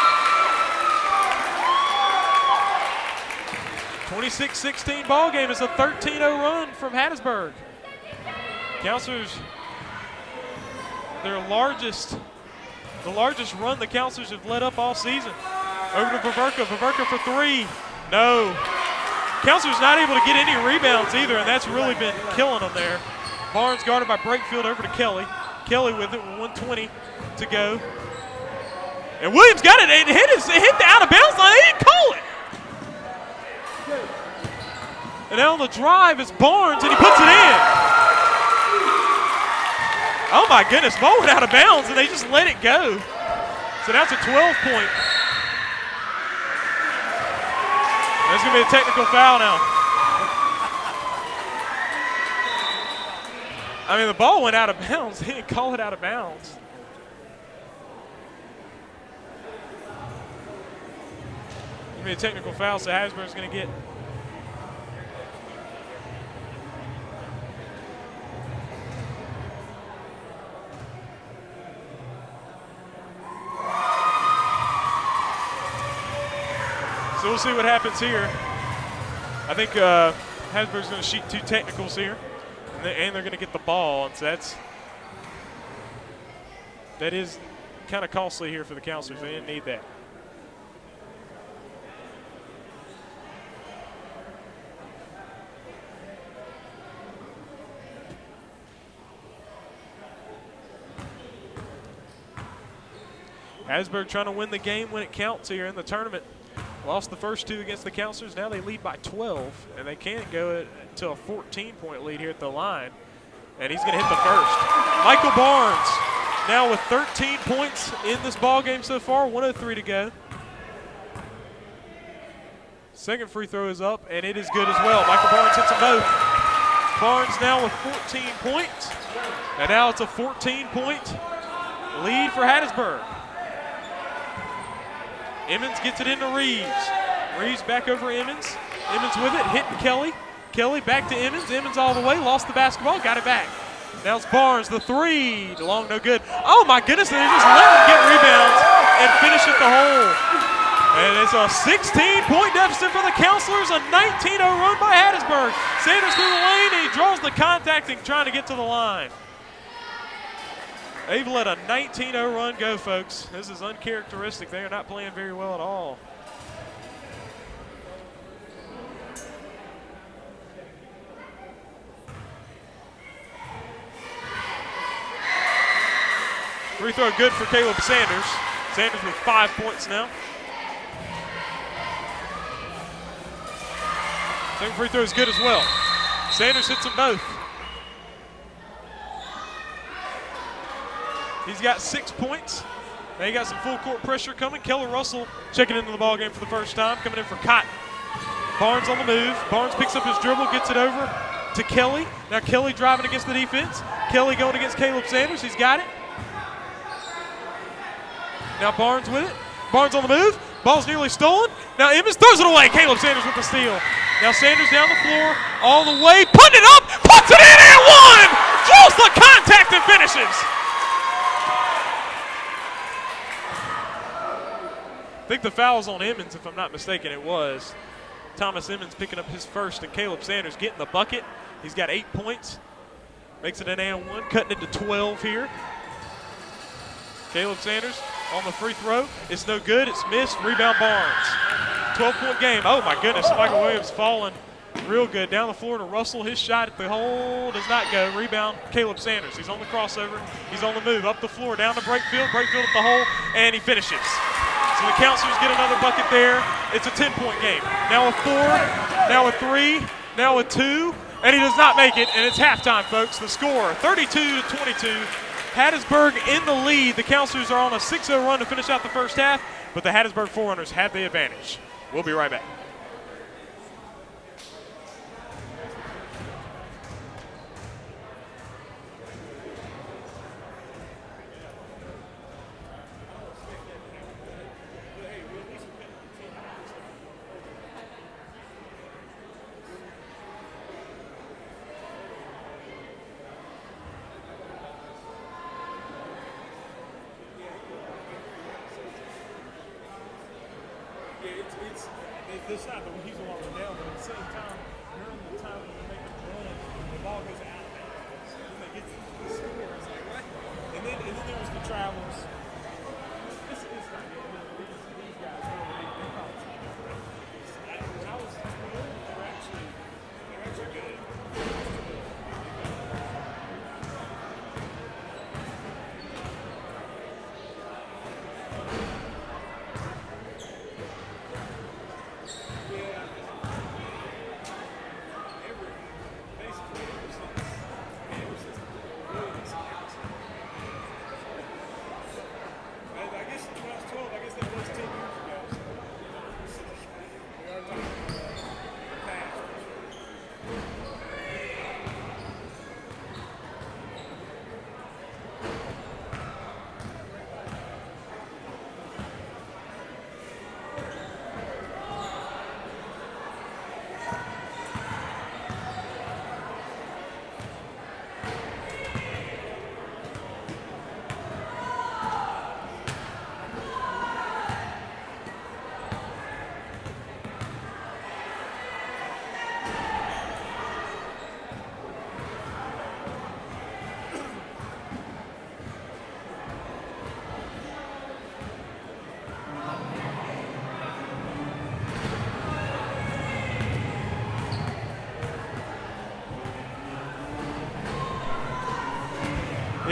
26-16 ball game. It's a 13-0 run from Hattiesburg. Counselors, the largest run the Counselors have led up all season. Over to Viverka. Viverka for 3. No. Counselor's not able to get any rebounds either, and that's really been killing them there. Barnes guarded by Breakfield over to Kelly. Kelly with it with 1:20 to go. And Williams got it. It hit the out of bounds line. They didn't call it. And now on the drive is Barnes, and he puts it in. Oh my goodness, ball went out of bounds, and they just let it go. So that's a 12-point. There's going to be a technical foul now. I mean, the ball went out of bounds. He didn't call it out of bounds. There's going to be a technical foul, so Hattiesburg's going to get. So we'll see what happens here. I think Hattiesburg's going to shoot 2 technicals here, and they're going to get the ball. And so That is kind of costly here for the counselors. They didn't need that. Hattiesburg trying to win the game when it counts here in the tournament. Lost the first 2 against the counselors. Now they lead by 12, and they can't go to a 14-point lead here at the line. And he's going to hit the first. Michael Barnes now with 13 points in this ball game so far. 1:03 to go. Second free throw is up, and it is good as well. Michael Barnes hits them both. Barnes now with 14 points, and now it's a 14-point lead for Hattiesburg. Emmons gets it into Reeves. Reeves back over Emmons. Emmons with it, hitting Kelly. Kelly back to Emmons. Emmons all the way, lost the basketball, got it back. Now it's Barnes, the 3, long, no good. Oh my goodness, they're just letting him get rebounds and finish at the hole. And it's a 16-point deficit for the counselors, a 19-0 run by Hattiesburg. Sanders through the lane, and he draws the contact and trying to get to the line. They've let a 19-0 run go, folks. This is uncharacteristic. They are not playing very well at all. Free throw good for Caleb Sanders. Sanders with 5 points now. Second free throw is good as well. Sanders hits them both. He's got 6 points. Now he got some full court pressure coming. Keller Russell checking into the ball game for the first time, coming in for Cotton. Barnes on the move. Barnes picks up his dribble, gets it over to Kelly. Now Kelly driving against the defense. Kelly going against Caleb Sanders. He's got it. Now Barnes with it. Barnes on the move. Ball's nearly stolen. Now Emmons throws it away. Caleb Sanders with the steal. Now Sanders down the floor, all the way, putting it up, puts it in and one! Draws the contact and finishes. I think the foul's on Emmons, if I'm not mistaken. It was. Thomas Emmons picking up his first, and Caleb Sanders getting the bucket. He's got 8 points. Makes it an and one, cutting it to 12 here. Caleb Sanders on the free throw. It's no good. It's missed. Rebound Barnes. 12-point game. Oh, my goodness. Michael Williams falling real good. Down the floor to Russell. His shot at the hole does not go. Rebound Caleb Sanders. He's on the crossover. He's on the move. Up the floor. Down to Brakefield. Brakefield at the hole. And he finishes. So the counselors get another bucket there. It's a 10-point game. Now a 4. Now a 3. Now a 2. And he does not make it. And it's halftime, folks. The score, 32-22. Hattiesburg in the lead. The counselors are on a 6-0 run to finish out the first half, but the Hattiesburg Forerunners have the advantage. We'll be right back. This side, but he's a lot down, but at the same time, during the time when they make the run, the ball goes out of bounds. And they get to the score, it's like, what? And then there was the travels. This is like, these guys really, they probably, when I was, they're actually good.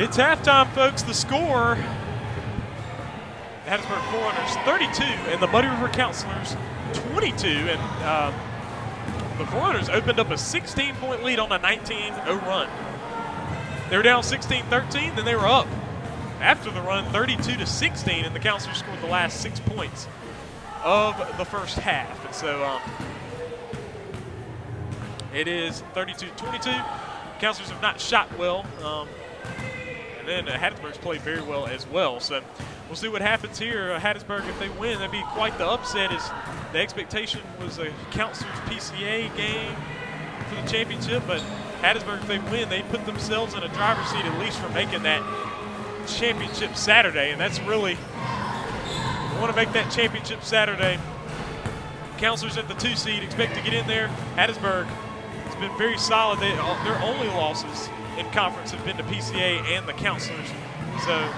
It's halftime, folks. The score, Hattiesburg Forerunners 32 and the Muddy River Counselors 22. And the Forerunners opened up a 16-point lead on a 19-0 run. They were down 16-13, then they were up after the run 32-16, and the Counselors scored the last 6 points of the first half. And so it is 32-22. Counselors have not shot well. And then Hattiesburg's played very well as well. So we'll see what happens here. Hattiesburg, if they win, that'd be quite the upset, as the expectation was a Counselors PCA game for the championship. But Hattiesburg, if they win, they put themselves in a driver's seat at least for making that championship Saturday. And that's really, we want to make that championship Saturday. Counselors at the 2 seed expect to get in there. Hattiesburg has been very solid. Their only losses in conference have been to PCA and the Counselors. So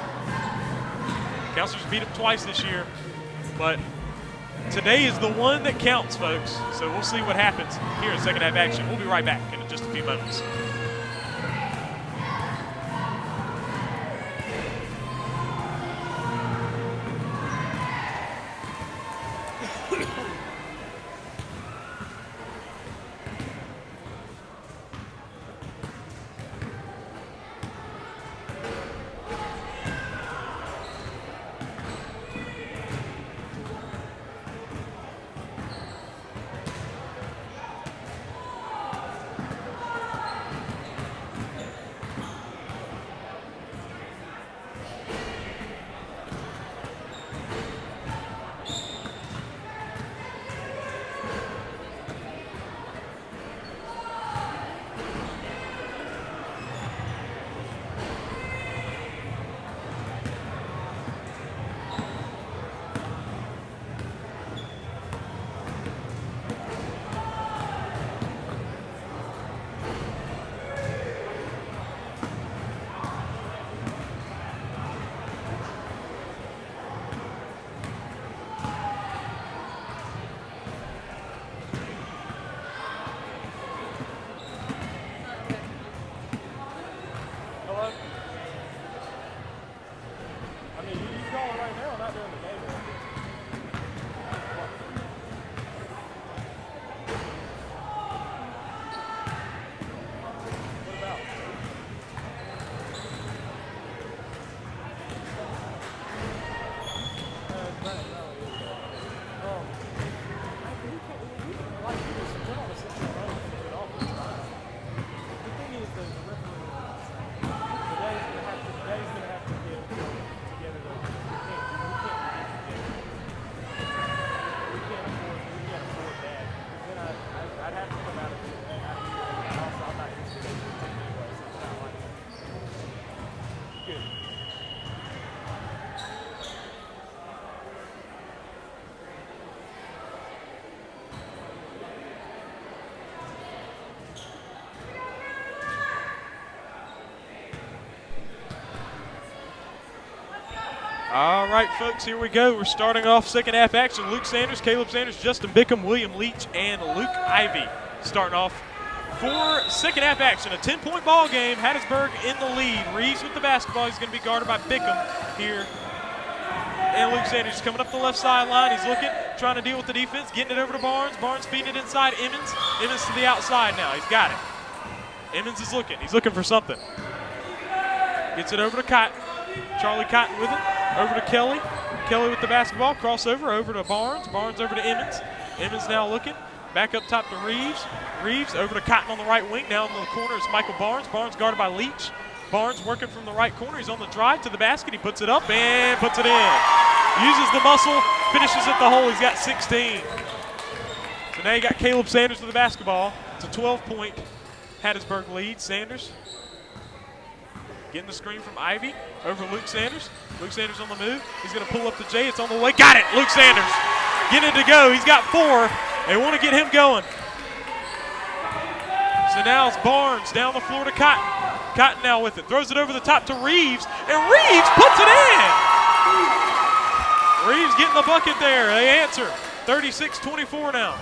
Counselors beat them twice this year, but today is the one that counts, folks. So we'll see what happens here in second half action. We'll be right back in just a few moments. All right, folks, here we go. We're starting off second half action. Luke Sanders, Caleb Sanders, Justin Bickham, William Leach, and Luke Ivy starting off for second half action. A 10-point ball game. Hattiesburg in the lead. Reeves with the basketball. He's going to be guarded by Bickham here. And Luke Sanders is coming up the left sideline. He's looking, trying to deal with the defense, getting it over to Barnes. Barnes feeding it inside Emmons. Emmons to the outside now. He's got it. Emmons is looking. He's looking for something. Gets it over to Cotton. Charlie Cotton with it. Over to Kelly. Kelly with the basketball. Crossover over to Barnes. Barnes over to Emmons. Emmons now looking. Back up top to Reeves. Reeves over to Cotton on the right wing. Now in the corner is Michael Barnes. Barnes guarded by Leach. Barnes working from the right corner. He's on the drive to the basket. He puts it up and puts it in. Uses the muscle. Finishes at the hole. He's got 16. So now you got Caleb Sanders with the basketball. It's a 12-point Hattiesburg lead. Sanders getting the screen from Ivy over Luke Sanders. Luke Sanders on the move. He's going to pull up to Jay. It's on the way. Got it. Luke Sanders getting it to go. He's got 4. They want to get him going. So now it's Barnes down the floor to Cotton. Cotton now with it. Throws it over the top to Reeves. And Reeves puts it in. Reeves getting the bucket there. They answer. 36-24 now.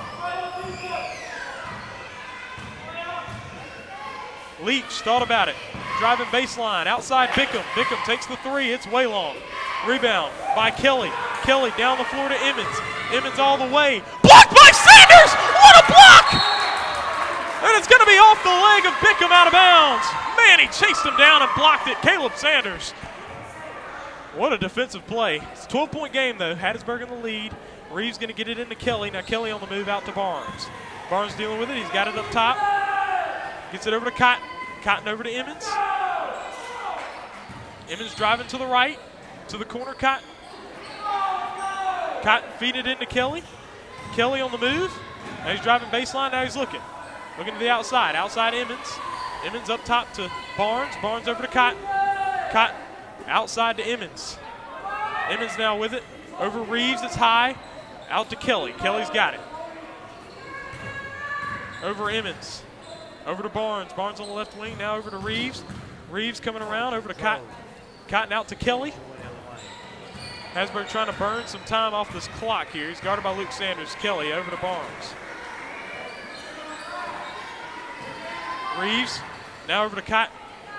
Leach thought about it. driving baseline, outside Bickham. Bickham takes the three, it's way long. Rebound by Kelly. Kelly down the floor to Emmons. Emmons all the way. Blocked by Sanders! What a block! And it's going to be off the leg of Bickham out of bounds. Man, he chased him down and blocked it. Caleb Sanders. What a defensive play. It's a 12-point game, though. Hattiesburg in the lead. Reeves going to get it into Kelly. Now Kelly on the move out to Barnes. Barnes dealing with it. He's got it up top. Gets it over to Cotton. Cotton over to Emmons. Emmons driving to the right. To the corner, Cotton. Cotton feed it into Kelly. Kelly on the move. Now he's driving baseline. Now he's looking. Looking to the outside. Outside Emmons. Emmons up top to Barnes. Barnes over to Cotton. Cotton outside to Emmons. Emmons now with it. Over Reeves. It's high. Out to Kelly. Kelly's got it. Over Emmons. Over to Barnes. Barnes on the left wing. Now over to Reeves. Reeves coming around. Over to Cotton. Cotton out to Kelly. Hattiesburg trying to burn some time off this clock here. He's guarded by Luke Sanders. Kelly over to Barnes. Reeves now over to Cotton.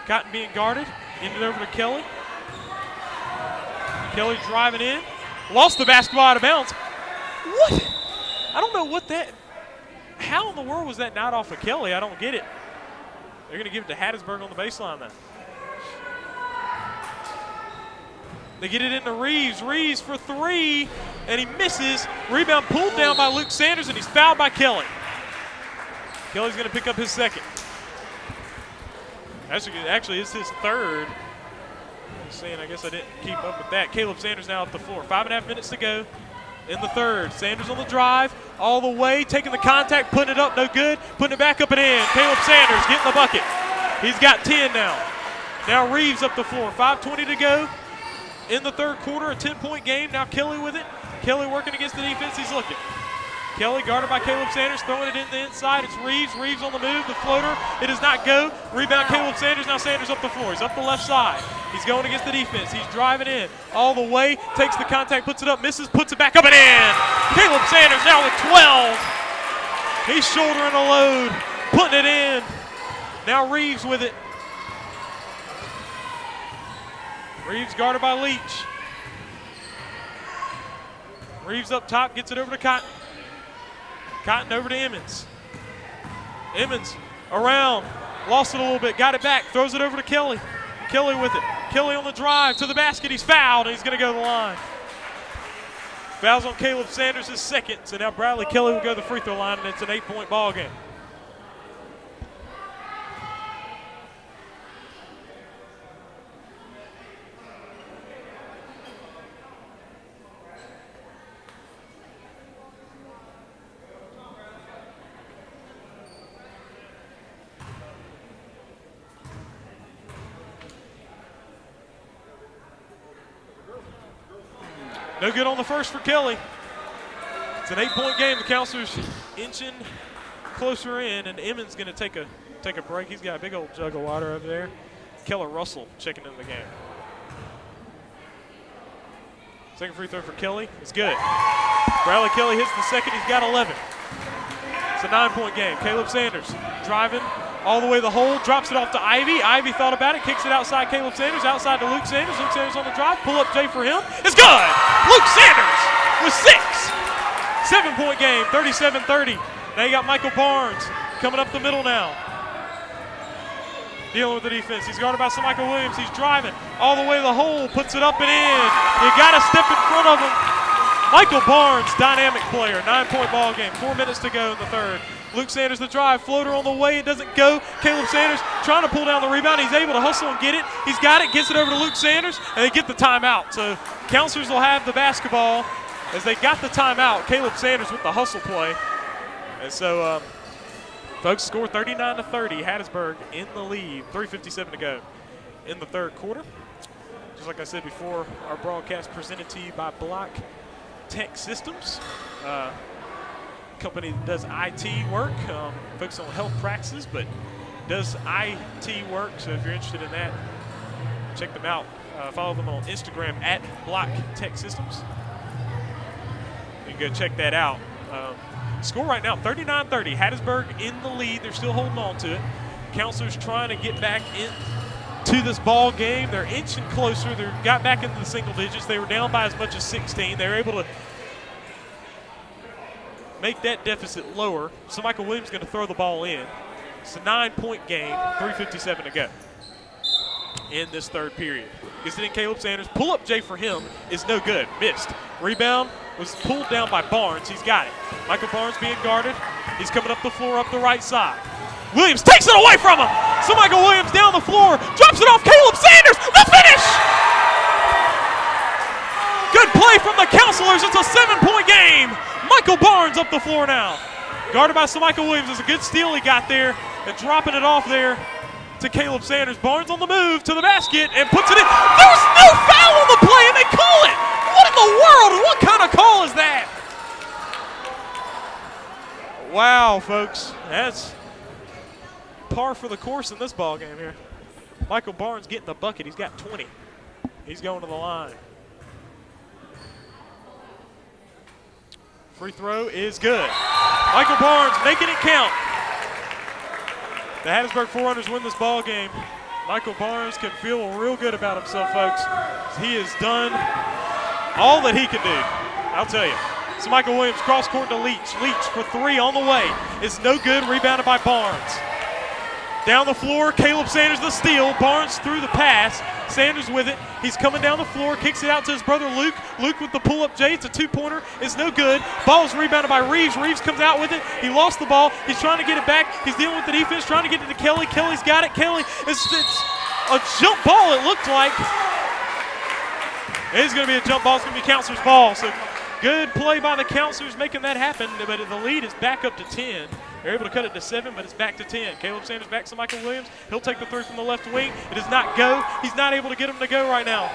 Cotton being guarded. Ended over to Kelly. Kelly driving in. Lost the basketball out of bounds. What? I don't know what that. How in the world was that not off of Kelly? I don't get it. They're going to give it to Hattiesburg on the baseline then. They get it into Reeves. Reeves for three, and he misses. Rebound pulled down by Luke Sanders, and he's fouled by Kelly. Kelly's going to pick up his second. Actually, it's his third. I'm saying, I guess I didn't keep up with that. Caleb Sanders now up the floor. 5.5 minutes to go in the third. Sanders on the drive, all the way, taking the contact, putting it up, no good, putting it back up and in. Caleb Sanders getting the bucket. He's got 10 now. Now Reeves up the floor. 5:20 to go in the third quarter, a 10-point game. Now Kelly with it. Kelly working against the defense. He's looking. Kelly guarded by Caleb Sanders, throwing it in the inside. It's Reeves. Reeves on the move. The floater. It does not go. Rebound Caleb Sanders. Now Sanders up the floor. He's up the left side. He's going against the defense. He's driving in all the way. Takes the contact, puts it up, misses, puts it back up and in. Caleb Sanders now with 12. He's shouldering a load, putting it in. Now Reeves with it. Reeves guarded by Leach. Reeves up top, gets it over to Cotton. Cotton over to Emmons. Emmons around, lost it a little bit, got it back, throws it over to Kelly. Kelly with it. Kelly on the drive to the basket. He's fouled, and he's going to go to the line. Fouls on Caleb Sanders, his second. So now Bradley Kelly will go to the free throw line, and it's an 8-point ball game. No good on the first for Kelly. It's an 8-point game. The Counselors inching closer in, and Emmons going to take a break. He's got a big old jug of water over there. Keller Russell checking into the game. Second free throw for Kelly. It's good. Bradley Kelly hits the second. He's got 11. It's a 9-point game. Caleb Sanders driving all the way to the hole, drops it off to Ivy. Ivy thought about it, kicks it outside Caleb Sanders, outside to Luke Sanders. Luke Sanders on the drive, pull-up J for him. It's good! Luke Sanders with 6. 7-point game, 37-30. Now you got Michael Barnes coming up the middle now. Dealing with the defense. He's guarded by Michael Williams. He's driving all the way to the hole, puts it up and in. You got to step in front of him. Michael Barnes, dynamic player. 9-point ball game, 4 minutes to go in the third. Luke Sanders the drive, floater on the way, it doesn't go. Caleb Sanders trying to pull down the rebound. He's able to hustle and get it. He's got it, gets it over to Luke Sanders, and they get the timeout. So Counselors will have the basketball as they got the timeout. Caleb Sanders with the hustle play. And so, folks, score 39-30. Hattiesburg in the lead, 3:57 to go in the third quarter. Just like I said before, our broadcast presented to you by Block Tech Systems. Company that does IT work, focused on health practices, but does IT work. So if you're interested in that, check them out. Follow them on Instagram at Block Tech Systems. You can go check that out. Score right now, 39-30. Hattiesburg in the lead. They're still holding on to it. Counselors trying to get back to this ball game. They're inching closer. They got back into the single digits. They were down by as much as 16. They were able to make that deficit lower. So Michael Williams is going to throw the ball in. It's a 9-point game, 3:57 to go in this third period. Gets it in Caleb Sanders. Pull-up J for him is no good. Missed. Rebound was pulled down by Barnes. He's got it. Michael Barnes being guarded. He's coming up the floor up the right side. Williams takes it away from him. So Michael Williams down the floor, drops it off Caleb Sanders. The finish! Good play from the Counselors. It's a 7-point game. Michael Barnes up the floor now. Guarded by Michael Williams. It's a good steal he got there and dropping it off there to Caleb Sanders. Barnes on the move to the basket and puts it in. There's no foul on the play and they call it. What in the world? What kind of call is that? Wow, folks. That's par for the course in this ball game here. Michael Barnes getting the bucket. He's got 20. He's going to the line. Free throw is good. Michael Barnes making it count. The Hattiesburg Forerunners win this ball game. Michael Barnes can feel real good about himself, folks. He has done all that he can do. I'll tell you. So Michael Williams cross court to Leach. Leach for three on the way. It's no good. Rebounded by Barnes. Down the floor, Caleb Sanders the steal. Barnes through the pass. Sanders with it. He's coming down the floor, kicks it out to his brother Luke. Luke with the pull-up J. It's a two-pointer. It's no good. Ball is rebounded by Reeves. Reeves comes out with it. He lost the ball. He's trying to get it back. He's dealing with the defense, trying to get it to Kelly. Kelly's got it. Kelly, it's a jump ball, it looked like. It's going to be a jump ball. It's going to be Counselor's ball. So good play by the Counselors making that happen, but the lead is back up to 10. They're able to cut it to 7, but it's back to 10. Caleb Sanders back to Michael Williams. He'll take the three from the left wing. It does not go. He's not able to get him to go right now.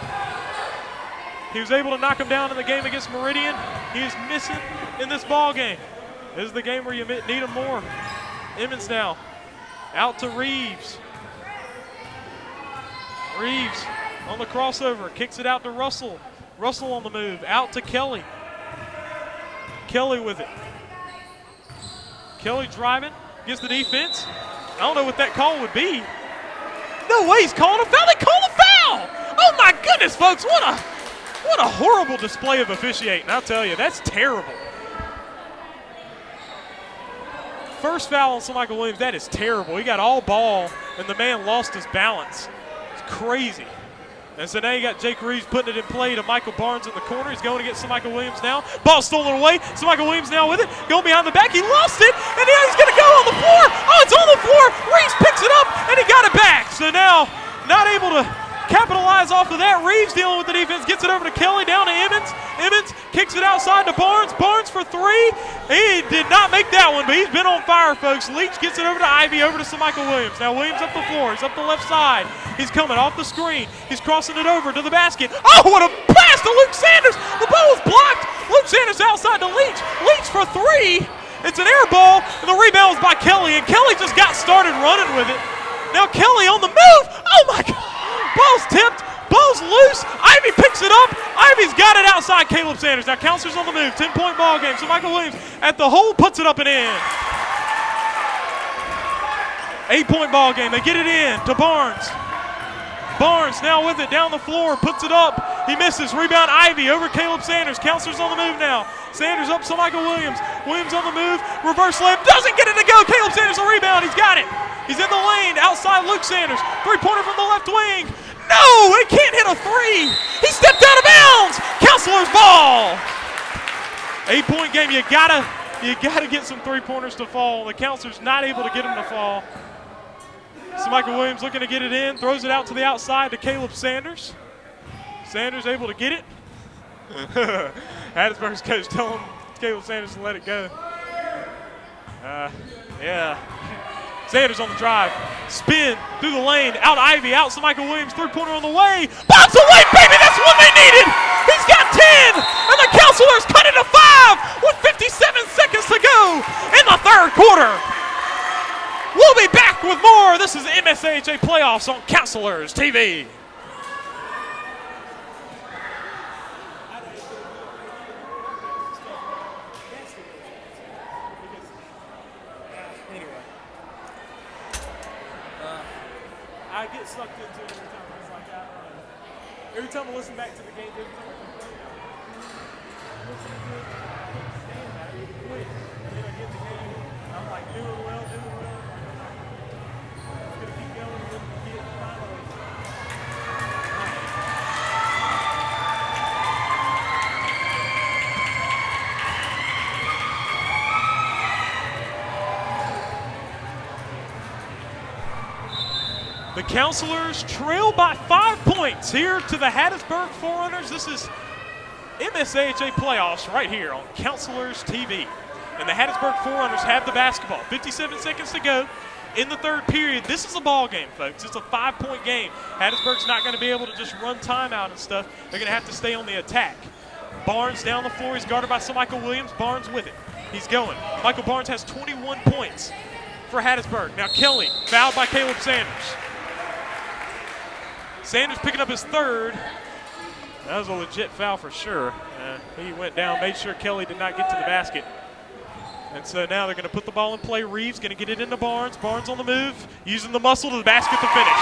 He was able to knock him down in the game against Meridian. He is missing in this ball game. This is the game where you need him more. Emmons now out to Reeves. Reeves on the crossover. Kicks it out to Russell. Russell on the move. Out to Kelly. Kelly with it. Kelly driving, gets the defense. I don't know what that call would be. No way he's calling a foul. They call a foul. Oh my goodness, folks. What a horrible display of officiating. I'll tell you, that's terrible. First foul on Michael Williams, that is terrible. He got all ball, and the man lost his balance. It's crazy. And so now you got Jake Reeves putting it in play to Michael Barnes in the corner. He's going to get Michael Williams now. Ball stolen away. Michael Williams now with it. Going behind the back. He lost it. And now he's going to go on the floor. Oh, it's on the floor. Reeves picks it up, and he got it back. So now not able to capitalize off of that. Reeves dealing with the defense. Gets it over to Kelly, down to Emmons. Emmons kicks it outside to Barnes. Barnes for three. He did not make that one, but he's been on fire, folks. Leach gets it over to Ivy, over to Michael Williams. Now Williams up the floor. He's up the left side. He's coming off the screen. He's crossing it over to the basket. Oh, what a pass to Luke Sanders. The ball was blocked. Luke Sanders outside to Leach. Leach for three. It's an air ball, and the rebound was by Kelly, and Kelly just got started running with it. Now Kelly on the move. Oh, my God. Ball's tipped. Ball's loose. Ivy picks it up. Ivy's got it outside Caleb Sanders. Now Counselors on the move. 10-point ball game. So Michael Williams at the hole puts it up and in. 8-point ball game. They get it in to Barnes. Barnes now with it down the floor. Puts it up. He misses. Rebound Ivy over Caleb Sanders. Counselors on the move now. Sanders up to Michael Williams. Williams on the move. Reverse layup. Doesn't get it to go. Caleb Sanders a rebound. He's got it. He's in the lane, outside Luke Sanders. Three-pointer from the left wing. No, he can't hit a three. He stepped out of bounds. Counselor's ball. 8-point game. You gotta get some three-pointers to fall. The Counselor's not able to get them to fall. So Michael Williams looking to get it in, throws it out to the outside to Caleb Sanders. Sanders able to get it. Hattiesburg's coach telling Caleb Sanders to let it go. Yeah. Sanders on the drive. Spin through the lane. Out Ivy. Out to Michael Williams. Three-pointer on the way. Bounce away, baby. That's what they needed. He's got 10. And the Counselors cut it to 5 with 57 seconds to go in the third quarter. We'll be back with more. This is MSAHA Playoffs on Counselors TV. I get sucked into it every time it's like that. Every time I listen back to the game, every time I play, I listen to it, I can't stand that. I need to quit. And then I get the game, and I'm like, doing well. I'm going to keep going and get finally. The Counselors trail by 5 points here to the Hattiesburg Forerunners. This is MSAHA playoffs right here on Counselors TV. And the Hattiesburg Forerunners have the basketball. 57 seconds to go in the third period. This is a ball game, folks. It's a 5-point game. Hattiesburg's not going to be able to just run timeout and stuff. They're going to have to stay on the attack. Barnes down the floor. He's guarded by Michael Williams. Barnes with it. He's going. Michael Barnes has 21 points for Hattiesburg. Now Kelly, fouled by Caleb Sanders. Sanders picking up his third. That was a legit foul for sure. He went down, made sure Kelly did not get to the basket. And so now they're going to put the ball in play. Reeves going to get it into Barnes. Barnes on the move, using the muscle to the basket to finish.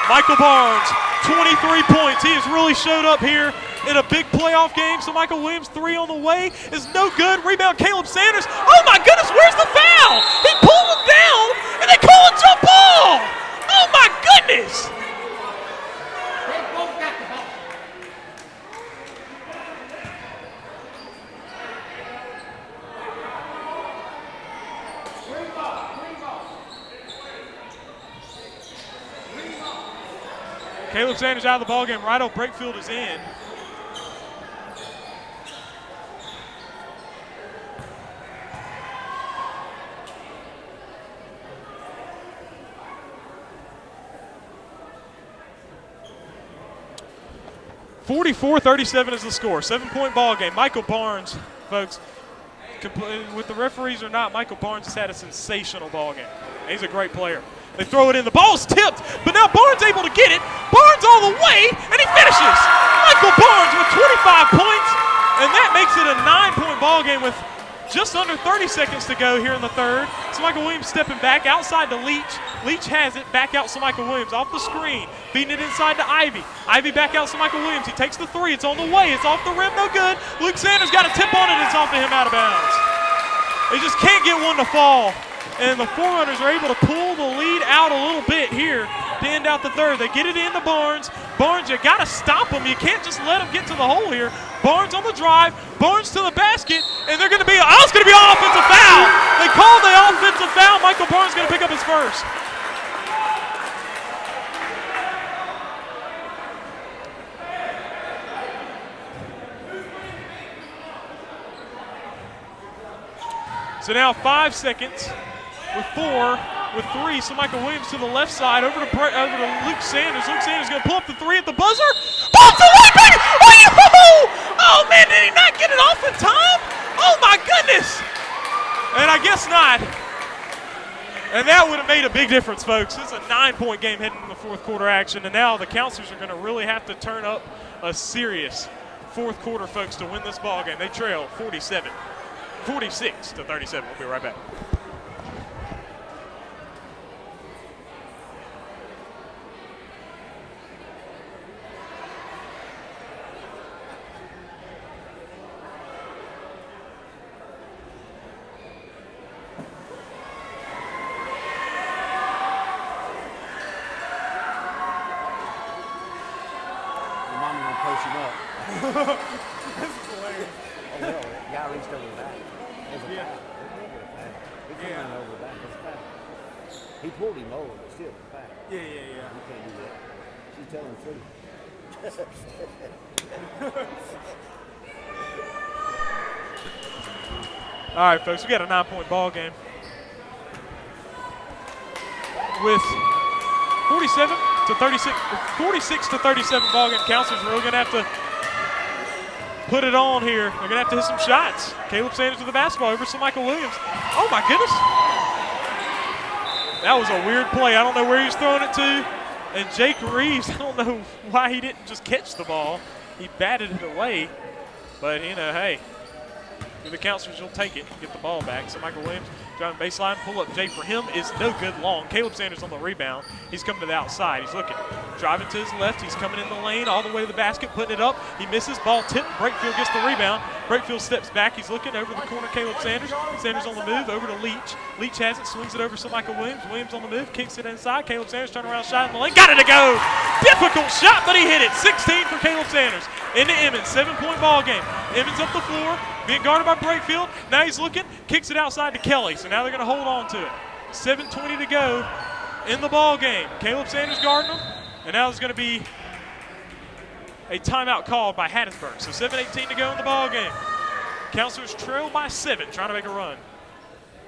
Michael Barnes, 23 points. He has really showed up here in a big playoff game. So Michael Williams, 3 on the way, is no good. Rebound, Caleb Sanders. Oh my goodness, where's the foul? He pulled him down, and they call a jump ball. Oh my goodness. Caleb Sanders out of the ballgame. Rido Brakefield is in. (44-37) is the score. 7-point ball game. Michael Barnes, folks, with the referees or not, Michael Barnes has had a sensational ball game. He's a great player. They throw it in. The ball's tipped, but now Barnes able to get it. Barnes all the way, and he finishes. Michael Barnes with 25 points, and that makes it a 9-point ball game with just under 30 seconds to go here in the third. So Michael Williams stepping back outside to Leach. Leach has it back out. So Michael Williams off the screen, feeding it inside to Ivy. Ivy back out. So Michael Williams. He takes the three. It's on the way. It's off the rim. No good. Luke Sanders got a tip on it. It's off of him out of bounds. They just can't get one to fall. And the Forerunners are able to pull the lead out a little bit here to end out the third. They get it into Barnes. Barnes, you got to stop him. You can't just let him get to the hole here. Barnes on the drive. Barnes to the basket. And they're going to be, it's going to be an offensive foul. They called the offensive foul. Michael Barnes going to pick up his first. So now 5 seconds. With 4, with 3, so Michael Williams to the left side, over to Luke Sanders. Luke Sanders going to pull up the 3 at the buzzer. Ball's away, baby! Oh, man, did he not get it off in time? Oh, my goodness! And I guess not. And that would have made a big difference, folks. It's a 9-point game heading into the fourth quarter action, and now the Counselors are going to really have to turn up a serious fourth quarter, folks, to win this ball game. They trail 46-37. We'll be right back. He pulled him over, but still, it's back. Yeah. You can't do that. She's telling the truth. All right, folks, we got a 9-point ball game with 46-37 ball game. Counselors are really going to have to put it on here. They're going to have to hit some shots. Caleb Sanders with the basketball over to Michael Williams. Oh, my goodness. That was a weird play. I don't know where he was throwing it to. And Jake Reeves, I don't know why he didn't just catch the ball. He batted it away. But, hey, The counselors will take it, get the ball back. So Michael Williams driving baseline, pull up Jay for him is no good long. Caleb Sanders on the rebound. He's coming to the outside. He's looking, driving to his left. He's coming in the lane all the way to the basket, putting it up. He misses, ball tipped. Brakefield gets the rebound. Brakefield steps back. He's looking over the corner. Caleb Sanders. Sanders on the move, over to Leach. Leach has it, swings it over to Michael Williams. Williams on the move, kicks it inside. Caleb Sanders turn around, shot in the lane. Got it to go. Difficult shot, but he hit it. 16 for Caleb Sanders. Into Emmons, 7-point ball game. Emmons up the floor, being guarded by Brakefield. Now he's looking, kicks it outside to Kelly. So now they're going to hold on to it. 7:20 to go in the ball game. Caleb Sanders guarding them, and now there's going to be a timeout called by Hattiesburg. So 7:18 to go in the ball game. Counselors trail by 7, trying to make a run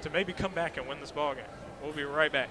to maybe come back and win this ball game. We'll be right back.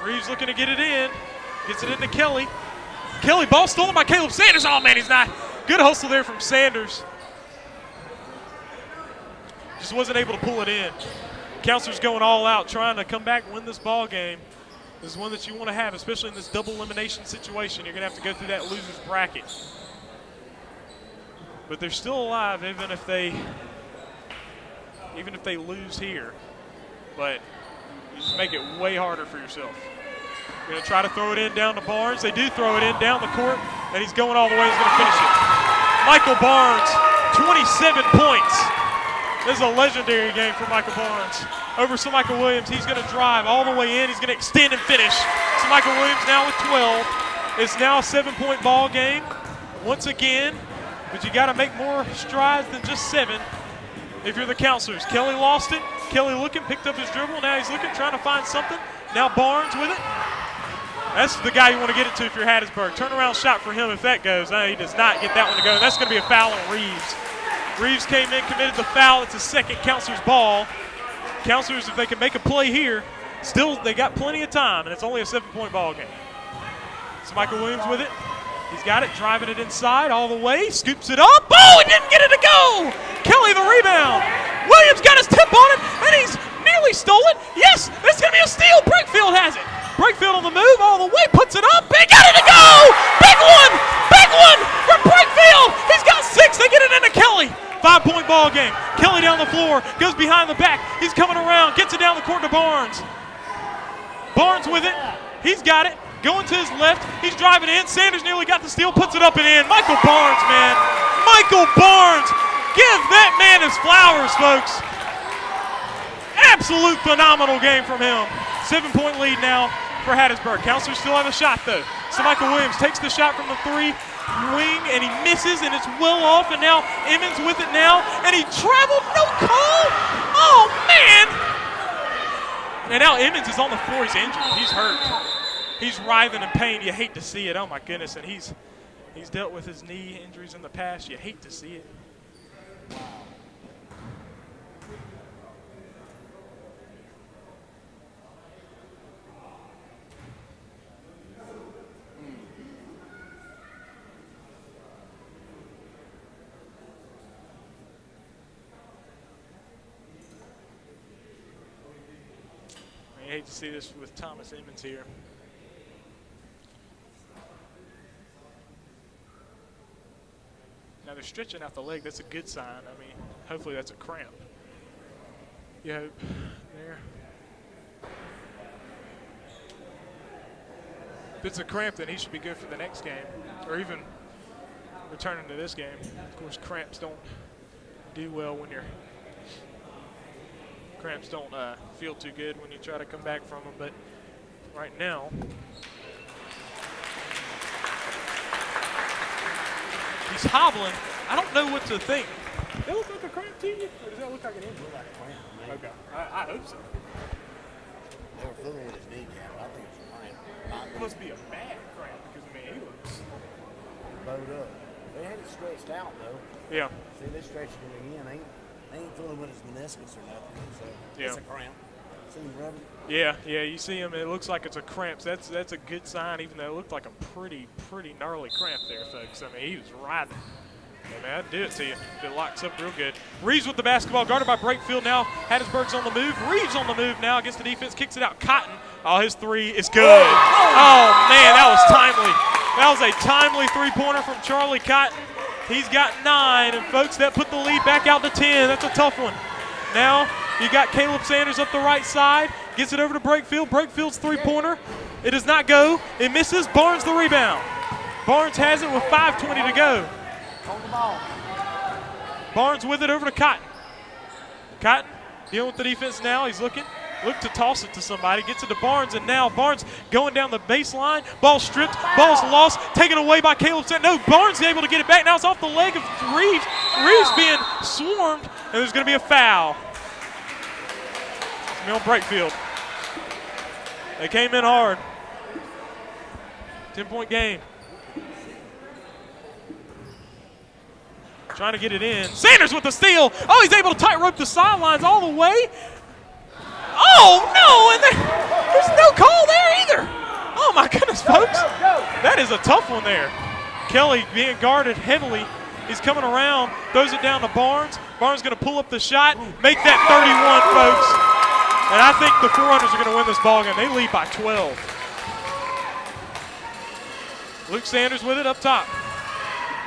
Reeves looking to get it in. Gets it into Kelly. Kelly, ball stolen by Caleb Sanders. Oh, man, he's not. Good hustle there from Sanders. Just wasn't able to pull it in. Counselors going all out, trying to come back and win this ball game. This is one that you want to have, especially in this double elimination situation. You're going to have to go through that loser's bracket. But they're still alive even if they lose here. But you just make it way harder for yourself. You're going to try to throw it in down to Barnes. They do throw it in down the court, and he's going all the way. He's going to finish it. Michael Barnes, 27 points. This is a legendary game for Michael Barnes. Over to Michael Williams. He's going to drive all the way in. He's going to extend and finish. So Michael Williams now with 12. It's now a 7-point ball game once again, but you got to make more strides than just 7 if you're the counselors. Kelly lost it. Kelly looking, picked up his dribble. Now he's looking, trying to find something. Now Barnes with it. That's the guy you want to get it to if you're Hattiesburg. Turnaround shot for him if that goes. No, he does not get that one to go. That's going to be a foul on Reeves. Reeves came in, committed the foul. It's a second counselor's ball. Counselors, if they can make a play here, still they got plenty of time, and it's only a 7-point ball game. So Michael Williams with it. He's got it, driving it inside all the way, scoops it up. Oh, he didn't get it to go! Kelly the rebound. Williams got his tip on it, and he's nearly stolen. Yes, this is going to be a steal. Brakefield has it. Brakefield on the move all the way, puts it up. He got it to go! Big one for Brakefield. He's got 6. They get it into Kelly. 5-point ball game. Kelly down the floor, goes behind the back. He's coming around, gets it down the court to Barnes. Barnes with it. He's got it. Going to his left. He's driving in. Sanders nearly got the steal, puts it up and in. Michael Barnes, man. Michael Barnes. Give that man his flowers, folks. Absolute phenomenal game from him. 7-point lead now for Hattiesburg. Counselors still have a shot, though. So Michael Williams takes the shot from the 3 wing, and he misses, and it's well off, and now Emmons with it now, and he traveled, no call. Oh, man. And now Emmons is on the floor. He's injured. He's hurt. He's writhing in pain. You hate to see it. Oh, my goodness. And he's dealt with his knee injuries in the past. You hate to see it. I hate to see this with Thomas Emmons here. Now they're stretching out the leg. That's a good sign. I mean, hopefully that's a cramp. You hope there. If it's a cramp, then he should be good for the next game, or even returning to this game. Of course, cramps don't do well when you're. Cramps don't feel too good when you try to come back from them, but right now, he's hobbling. I don't know what to think. They look like a cramp to you, or does that look like an injury? Like a cramp, man. Okay, I hope so. They were fooling with his kneecap. I think it's a cramp. It must be a bad cramp because I mean he looks. Bowed up. They had it stretched out though. Yeah. See, they stretched it again. They ain't fooling with his meniscus or nothing. So Yeah. it's a cramp. See him rubbing? Yeah, you see him. It looks like it's a cramp. That's a good sign, even though it looked like a pretty gnarly cramp there, folks. I mean, he was riding. Yeah, man, I did it to you. It locks up real good. Reeves with the basketball, guarded by Brakefield now. Hattiesburg's on the move. Reeves on the move now against the defense. Kicks it out. Cotton. Oh, his three is good. Oh, man, that was timely. That was a timely three-pointer from Charlie Cotton. He's got 9, and, folks, that put the lead back out to 10. That's a tough one. Now you got Caleb Sanders up the right side. Gets it over to Brakefield. Brakefield's three-pointer. It does not go. It misses. Barnes the rebound. Barnes has it with 5:20 to go. Hold the ball. Barnes with it over to Cotton. Cotton dealing with the defense now. He's looking to toss it to somebody. Gets it to Barnes, and now Barnes going down the baseline. Ball stripped. Ball's lost. Taken away by Caleb Sanders. No, Barnes is able to get it back. Now it's off the leg of Reeves. Reeves being swarmed, and there's going to be a foul. It's on Brakefield. They came in hard. 10-point game. Trying to get it in. Sanders with the steal. Oh, he's able to tightrope the sidelines all the way. Oh, no, and there's no call there either. Oh, my goodness, folks. That is a tough one there. Kelly being guarded heavily. He's coming around, throws it down to Barnes. Barnes going to pull up the shot, make that 31, folks. And I think the Forerunners are going to win this ball game. They lead by 12. Luke Sanders with it up top.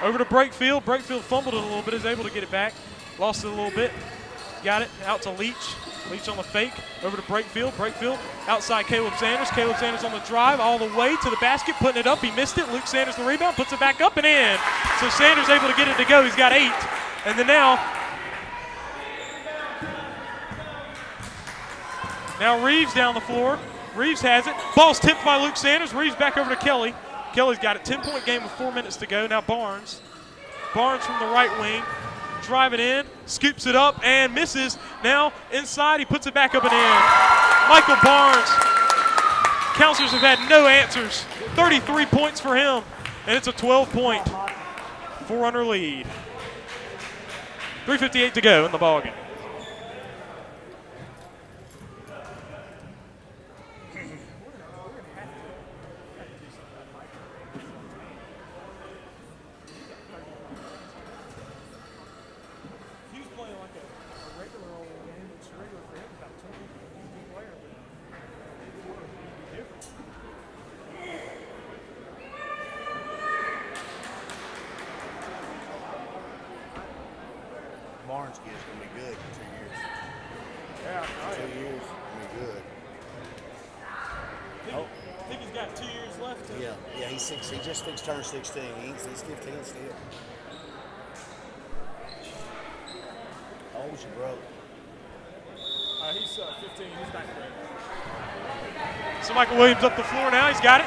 Over to Brakefield. Brakefield fumbled it a little bit, is able to get it back. Lost it a little bit. Got it out to Leach. Leach on the fake. Over to Brakefield. Brakefield outside Caleb Sanders. Caleb Sanders on the drive all the way to the basket, putting it up. He missed it. Luke Sanders the rebound, puts it back up and in. So Sanders able to get it to go. He's got 8. And then now Reeves down the floor. Reeves has it. Ball's tipped by Luke Sanders. Reeves back over to Kelly. Kelly's got it. 10-point game with 4 minutes to go. Now Barnes. Barnes from the right wing. Driving in. Scoops it up and misses. Now inside. He puts it back up and in. Michael Barnes. Counselors have had no answers. 33 points for him. And it's a 12-point Forerunner lead. 3:58 to go in the ballgame. Barnes kid's going to be good in 2 years. Yeah, 2 years, going to be good. I think he's got 2 years left. Yeah, he's 6. He just turned 16. He's 15 still. How old's your brother? He's 15. He's 19. So Michael Williams up the floor now. He's got it.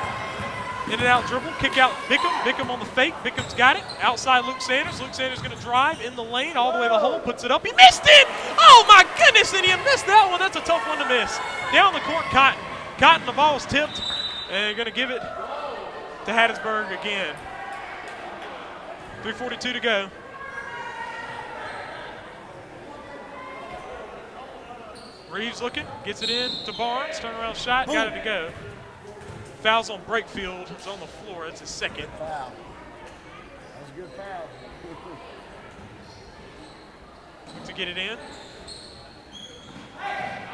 In and out dribble. Kick out Bickham. Bickham on the fake. Bickham's got it. Outside Luke Sanders. Luke Sanders going to drive in the lane all the way to the hole. Puts it up. He missed it. Oh, my goodness. And he missed that one. That's a tough one to miss. Down the court, Cotton. Cotton, the ball was tipped. And going to give it to Hattiesburg again. 3:42 to go. Reeves looking, gets it in to Barnes, turnaround shot, got it to go. Fouls on Brakefield, who's on the floor. That's his second. Foul. That was a good foul. To get it in.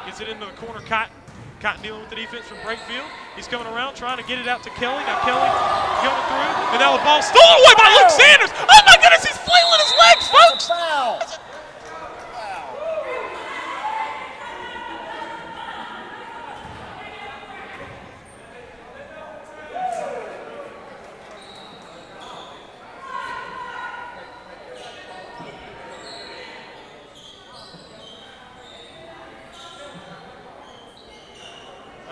Gets it into the corner, Cotton. Cotton dealing with the defense from Brakefield. He's coming around, trying to get it out to Kelly. Now Kelly going through, and now the ball stolen away by Luke Sanders. Oh my goodness, he's flailing his legs, folks. Foul.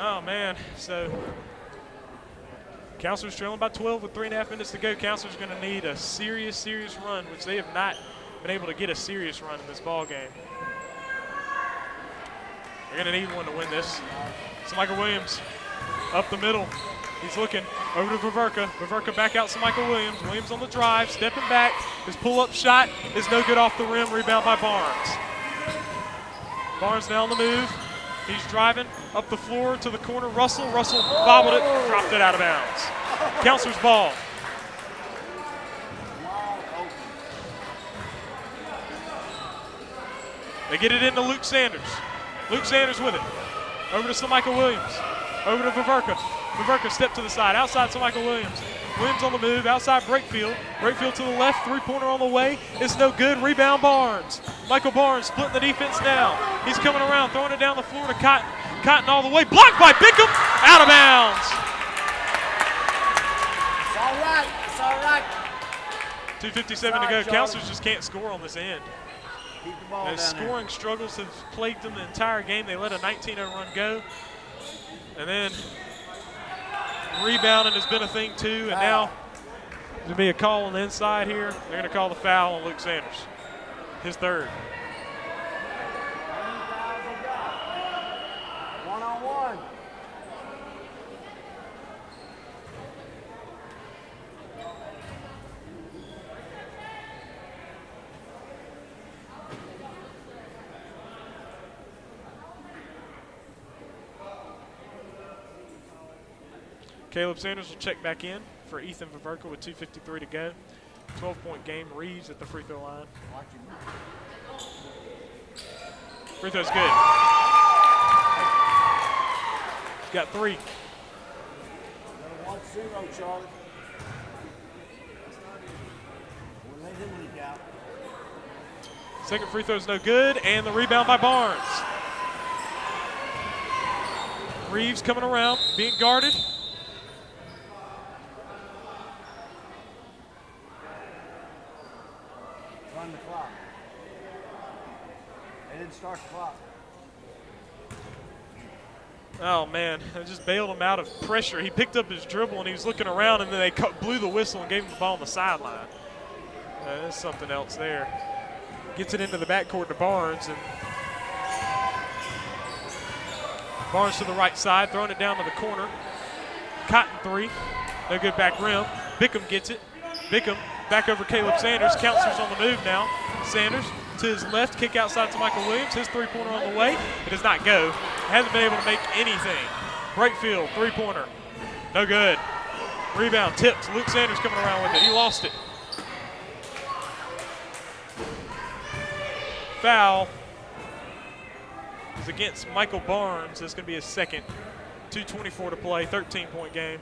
Oh, man. So, Counselors trailing by 12 with 3.5 minutes to go. Counselors going to need a serious run, which they have not been able to get a serious run in this ball game. They're going to need one to win this. So Michael Williams up the middle. He's looking over to Viverka. Viverka back out to Michael Williams. Williams on the drive, stepping back. His pull-up shot is no good off the rim. Rebound by Barnes. Barnes now on the move. He's driving up the floor to the corner. Russell bobbled it, dropped it out of bounds. Counselor's ball. They get it into Luke Sanders. Luke Sanders with it. Over to Michael Williams. Over to Viverka. Viverka step to the side. Outside to Michael Williams. Williams on the move. Outside Brakefield. Brakefield to the left. Three-pointer on the way. It's no good. Rebound Barnes. Michael Barnes splitting the defense now. He's coming around, throwing it down the floor to Cotton. Cotton all the way. Blocked by Bickham. Out of bounds. It's all right. It's all right. 2:57 to go. Counselors just can't score on this end. Keep the ball As down there. scoring struggles have plagued them the entire game. They let a 19-0 run go. And then rebounding has been a thing too. And now there's going to be a call on the inside here. They're going to call the foul on Luke Sanders. His third. One-on-one. Caleb Sanders will check back in for Ethan Viverka with 2:53 to go. 12-point game. Reeves at the free throw line. Free throw's good. Got three. 1-0, Charlie. We'll let him leak out. Second free throw's no good, and the rebound by Barnes. Reeves coming around, being guarded. Run the clock. They didn't start the clock. Oh, man, I just bailed him out of pressure. He picked up his dribble, and he was looking around, and then they blew the whistle and gave him the ball on the sideline. There's something else there. Gets it into the backcourt to Barnes, and Barnes to the right side, throwing it down to the corner. Cotton three, no good back rim. Bickham gets it. Bickham back over Caleb Sanders. Counselor's on the move now. Sanders to his left, kick outside to Michael Williams. His three-pointer on the way. It does not go. Hasn't been able to make anything. Brakefield, three-pointer. No good. Rebound tipped. Luke Sanders coming around with it. He lost it. Foul is against Michael Barnes. That's going to be his second. 2:24 to play, 13-point game.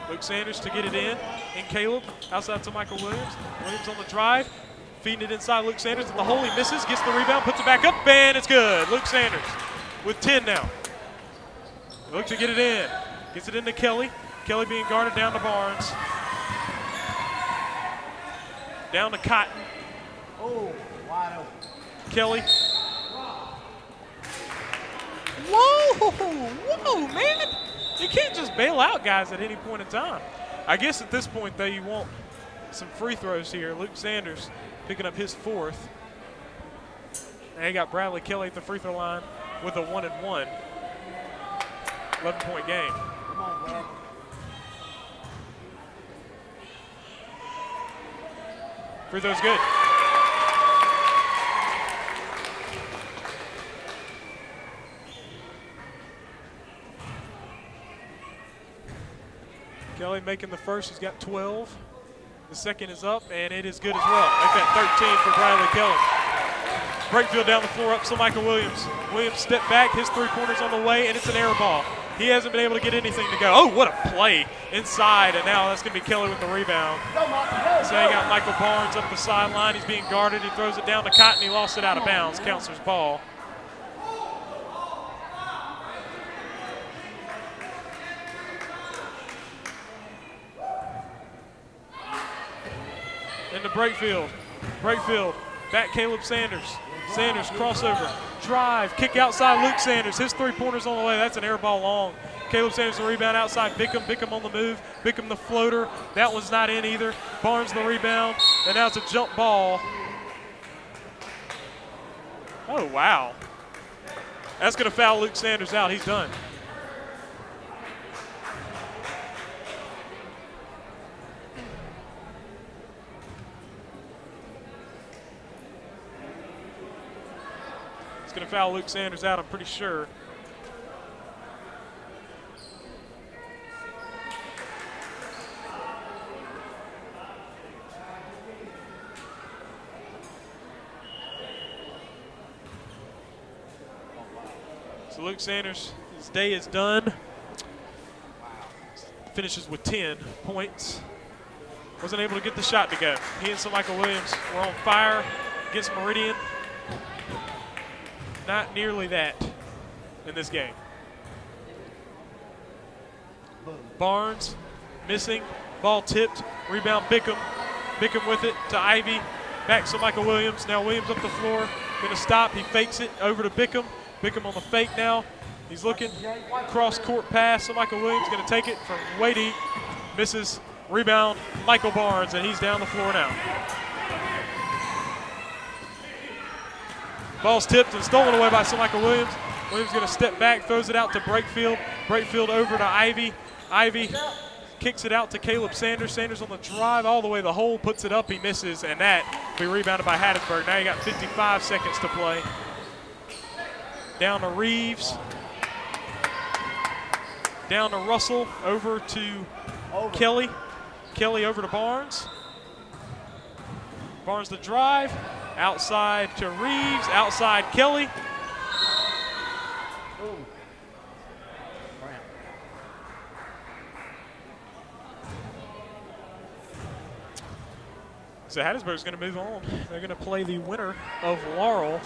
Luke Sanders to get it in. And Caleb outside to Michael Williams. Williams on the drive. Feeding it inside Luke Sanders. And the hole he misses. Gets the rebound. Puts it back up. And it's good. Luke Sanders with 10 now. Look to get it in. Gets it into Kelly. Kelly being guarded down to Barnes. Down to Cotton. Oh, wide open. Kelly. Whoa, man. You can't just bail out guys at any point in time. I guess at this point, though, you want some free throws here. Luke Sanders picking up his fourth. And you got Bradley Kelly at the free throw line with a 1-and-1. 11-point game. Come on, Brad. Free throw's good. Kelly making the first, he's got 12. The second is up, and it is good as well. Make that 13 for Bradley Kelly. Brakefield down the floor up to Michael Williams. Williams step back, his three-pointer's on the way, and it's an air ball. He hasn't been able to get anything to go. Oh, what a play inside, and now that's going to be Kelly with the rebound. So you got Michael Barnes up the sideline. He's being guarded. He throws it down to Cotton. He lost it out of bounds. Counselor's ball. Into Brakefield. Brakefield, back Caleb Sanders. Sanders crossover, drive, kick outside Luke Sanders. His three-pointer's on the way. That's an air ball long. Caleb Sanders the rebound outside. Bickham on the move. Bickham the floater. That one's not in either. Barnes the rebound. And now it's a jump ball. Oh, wow. That's going to foul Luke Sanders out. He's done. It's going to foul Luke Sanders out, I'm pretty sure. So Luke Sanders, his day is done. Finishes with 10 points. Wasn't able to get the shot to go. He and Michael Williams were on fire against Meridian. Not nearly that in this game. Barnes missing, ball tipped, rebound Bickham. Bickham with it to Ivy. Back to Michael Williams. Now Williams up the floor. Going to stop. He fakes it over to Bickham. Bickham on the fake now. He's looking. Cross-court pass. So Michael Williams going to take it from way deep. Misses. Rebound Michael Barnes, and he's down the floor now. Ball's tipped and stolen away by Michael Williams. Williams going to step back, throws it out to Brakefield. Brakefield over to Ivy. Ivy kicks it out to Caleb Sanders. Sanders on the drive all the way to the hole, puts it up, he misses, and that will be rebounded by Hattiesburg. Now you got 55 seconds to play. Down to Reeves. Down to Russell, over to Kelly. Kelly over to Barnes. Barnes the drive. Outside to Reeves. Outside Kelly. So Hattiesburg's going to move on. They're going to play the winner of Laurel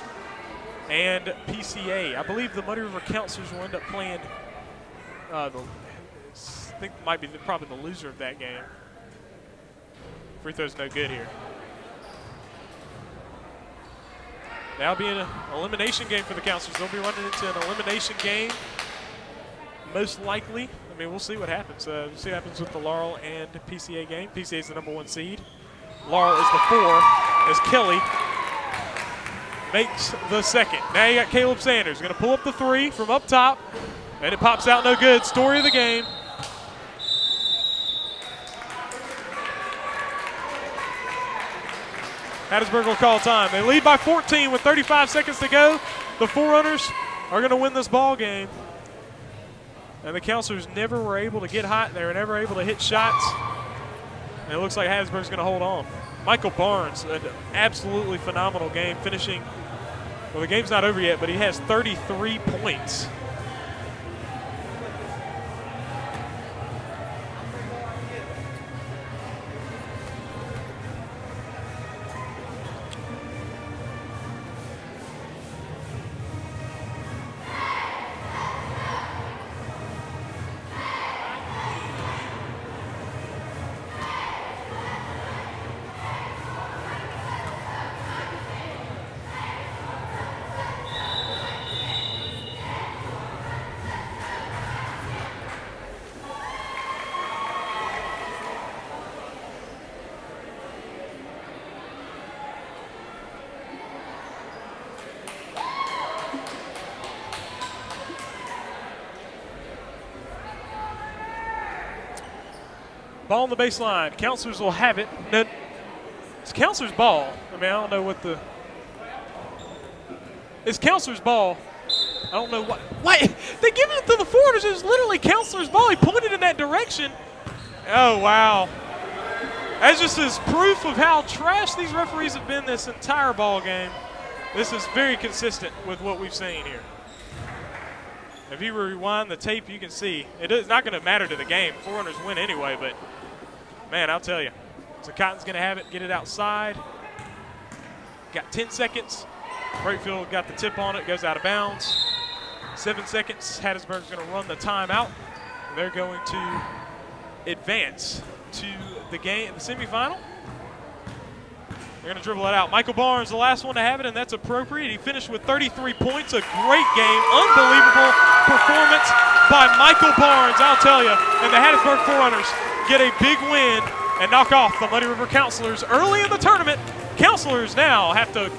and PCA. I believe the Muddy River Counselors will end up playing I think might be probably the loser of that game. Free throw's no good here. That'll be an elimination game for the Counselors. They'll be running into an elimination game, most likely. I mean, we'll see what happens. We'll see what happens with the Laurel and PCA game. PCA is the #1 seed. Laurel is the 4 as Kelly makes the second. Now you got Caleb Sanders going to pull up the 3 from up top, and it pops out no good. Story of the game. Hattiesburg will call time. They lead by 14 with 35 seconds to go. The Forerunners are going to win this ball game. And the Counselors never were able to get hot. They were never able to hit shots. And it looks like Hattiesburg's going to hold on. Michael Barnes, an absolutely phenomenal game, finishing. Well, the game's not over yet, but he has 33 points. Ball on the baseline. Counselors will have it. No, it's Counselors' ball. I mean, I don't know what the. It's Counselors' ball. I don't know what. Why they give it to the Foreigners? It was literally Counselors' ball. He pointed in that direction. Oh wow! That's just as proof of how trash these referees have been this entire ball game. This is very consistent with what we've seen here. If you rewind the tape, you can see it's not going to matter to the game. Foreigners win anyway, but man, I'll tell you. So Cotton's going to have it, get it outside. Got 10 seconds. Brakefield got the tip on it, goes out of bounds. 7 seconds. Hattiesburg's going to run the timeout. They're going to advance to the game, the semifinal. They're going to dribble it out. Michael Barnes, the last one to have it, and that's appropriate. He finished with 33 points. A great game. Unbelievable performance by Michael Barnes, I'll tell you. And the Hattiesburg Forerunners get a big win and knock off the Muddy River Counselors early in the tournament. Counselors now have to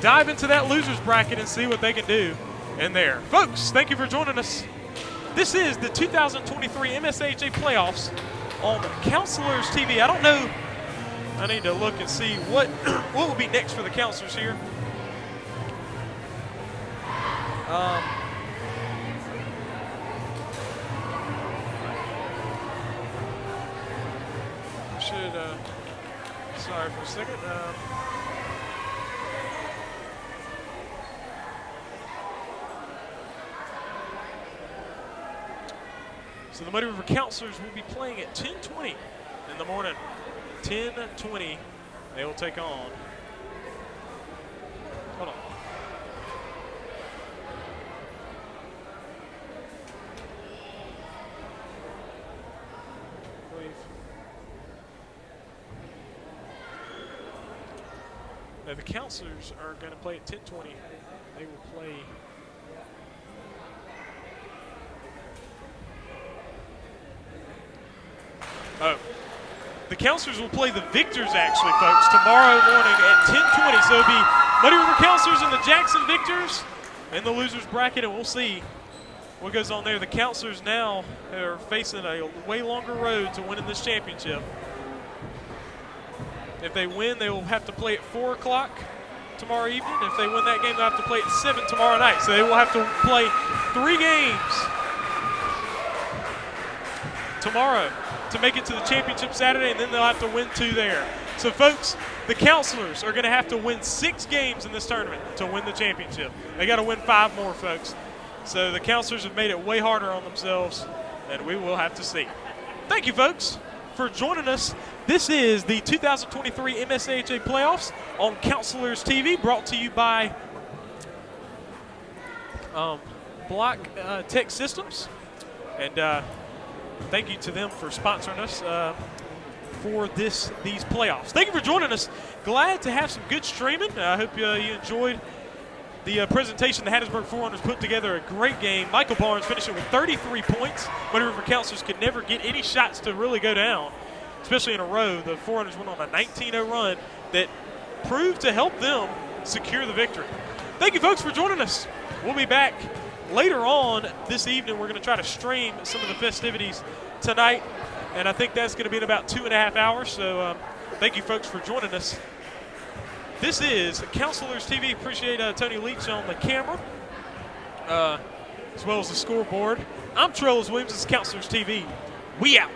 dive into that losers bracket and see what they can do in there. Folks, thank you for joining us. This is the 2023 MSAHA playoffs on Counselors TV. I don't know. I need to look and see what will be next for the Counselors here. Sorry for a second. So the Muddy River Counselors will be playing at 10:20 in the morning. 10:20, they will take on. Hold on. Now the Counselors are going to play at 10:20. They will play. Oh. The Counselors will play the Victors, actually, folks, tomorrow morning at 10:20. So it'll be Muddy River Counselors and the Jackson Victors in the losers bracket, and we'll see what goes on there. The Counselors now are facing a way longer road to winning this championship. If they win, they will have to play at 4 o'clock tomorrow evening. If they win that game, they'll have to play at 7 tomorrow night. So they will have to play 3 games tomorrow to make it to the championship Saturday, and then they'll have to win 2 there. So, folks, the Counselors are going to have to win 6 games in this tournament to win the championship. They got to win 5 more, folks. So the Counselors have made it way harder on themselves, and we will have to see. Thank you, folks, for joining us. This is the 2023 MSAHA playoffs on Counselors TV, brought to you by Block Tech Systems. And thank you to them for sponsoring us for these playoffs. Thank you for joining us. Glad to have some good streaming. I hope you enjoyed the presentation. The Hattiesburg Forerunners put together a great game. Michael Barnes finishing with 33 points. Muddy River Counselors could never get any shots to really go down, especially in a row. The Forerunners went on a 19-0 run that proved to help them secure the victory. Thank you, folks, for joining us. We'll be back later on this evening. We're going to try to stream some of the festivities tonight, and I think that's going to be in about 2.5 hours. So thank you, folks, for joining us. This is Counselors TV. Appreciate Tony Leach on the camera, as well as the scoreboard. I'm Trellis Williams. This is Counselors TV. We out.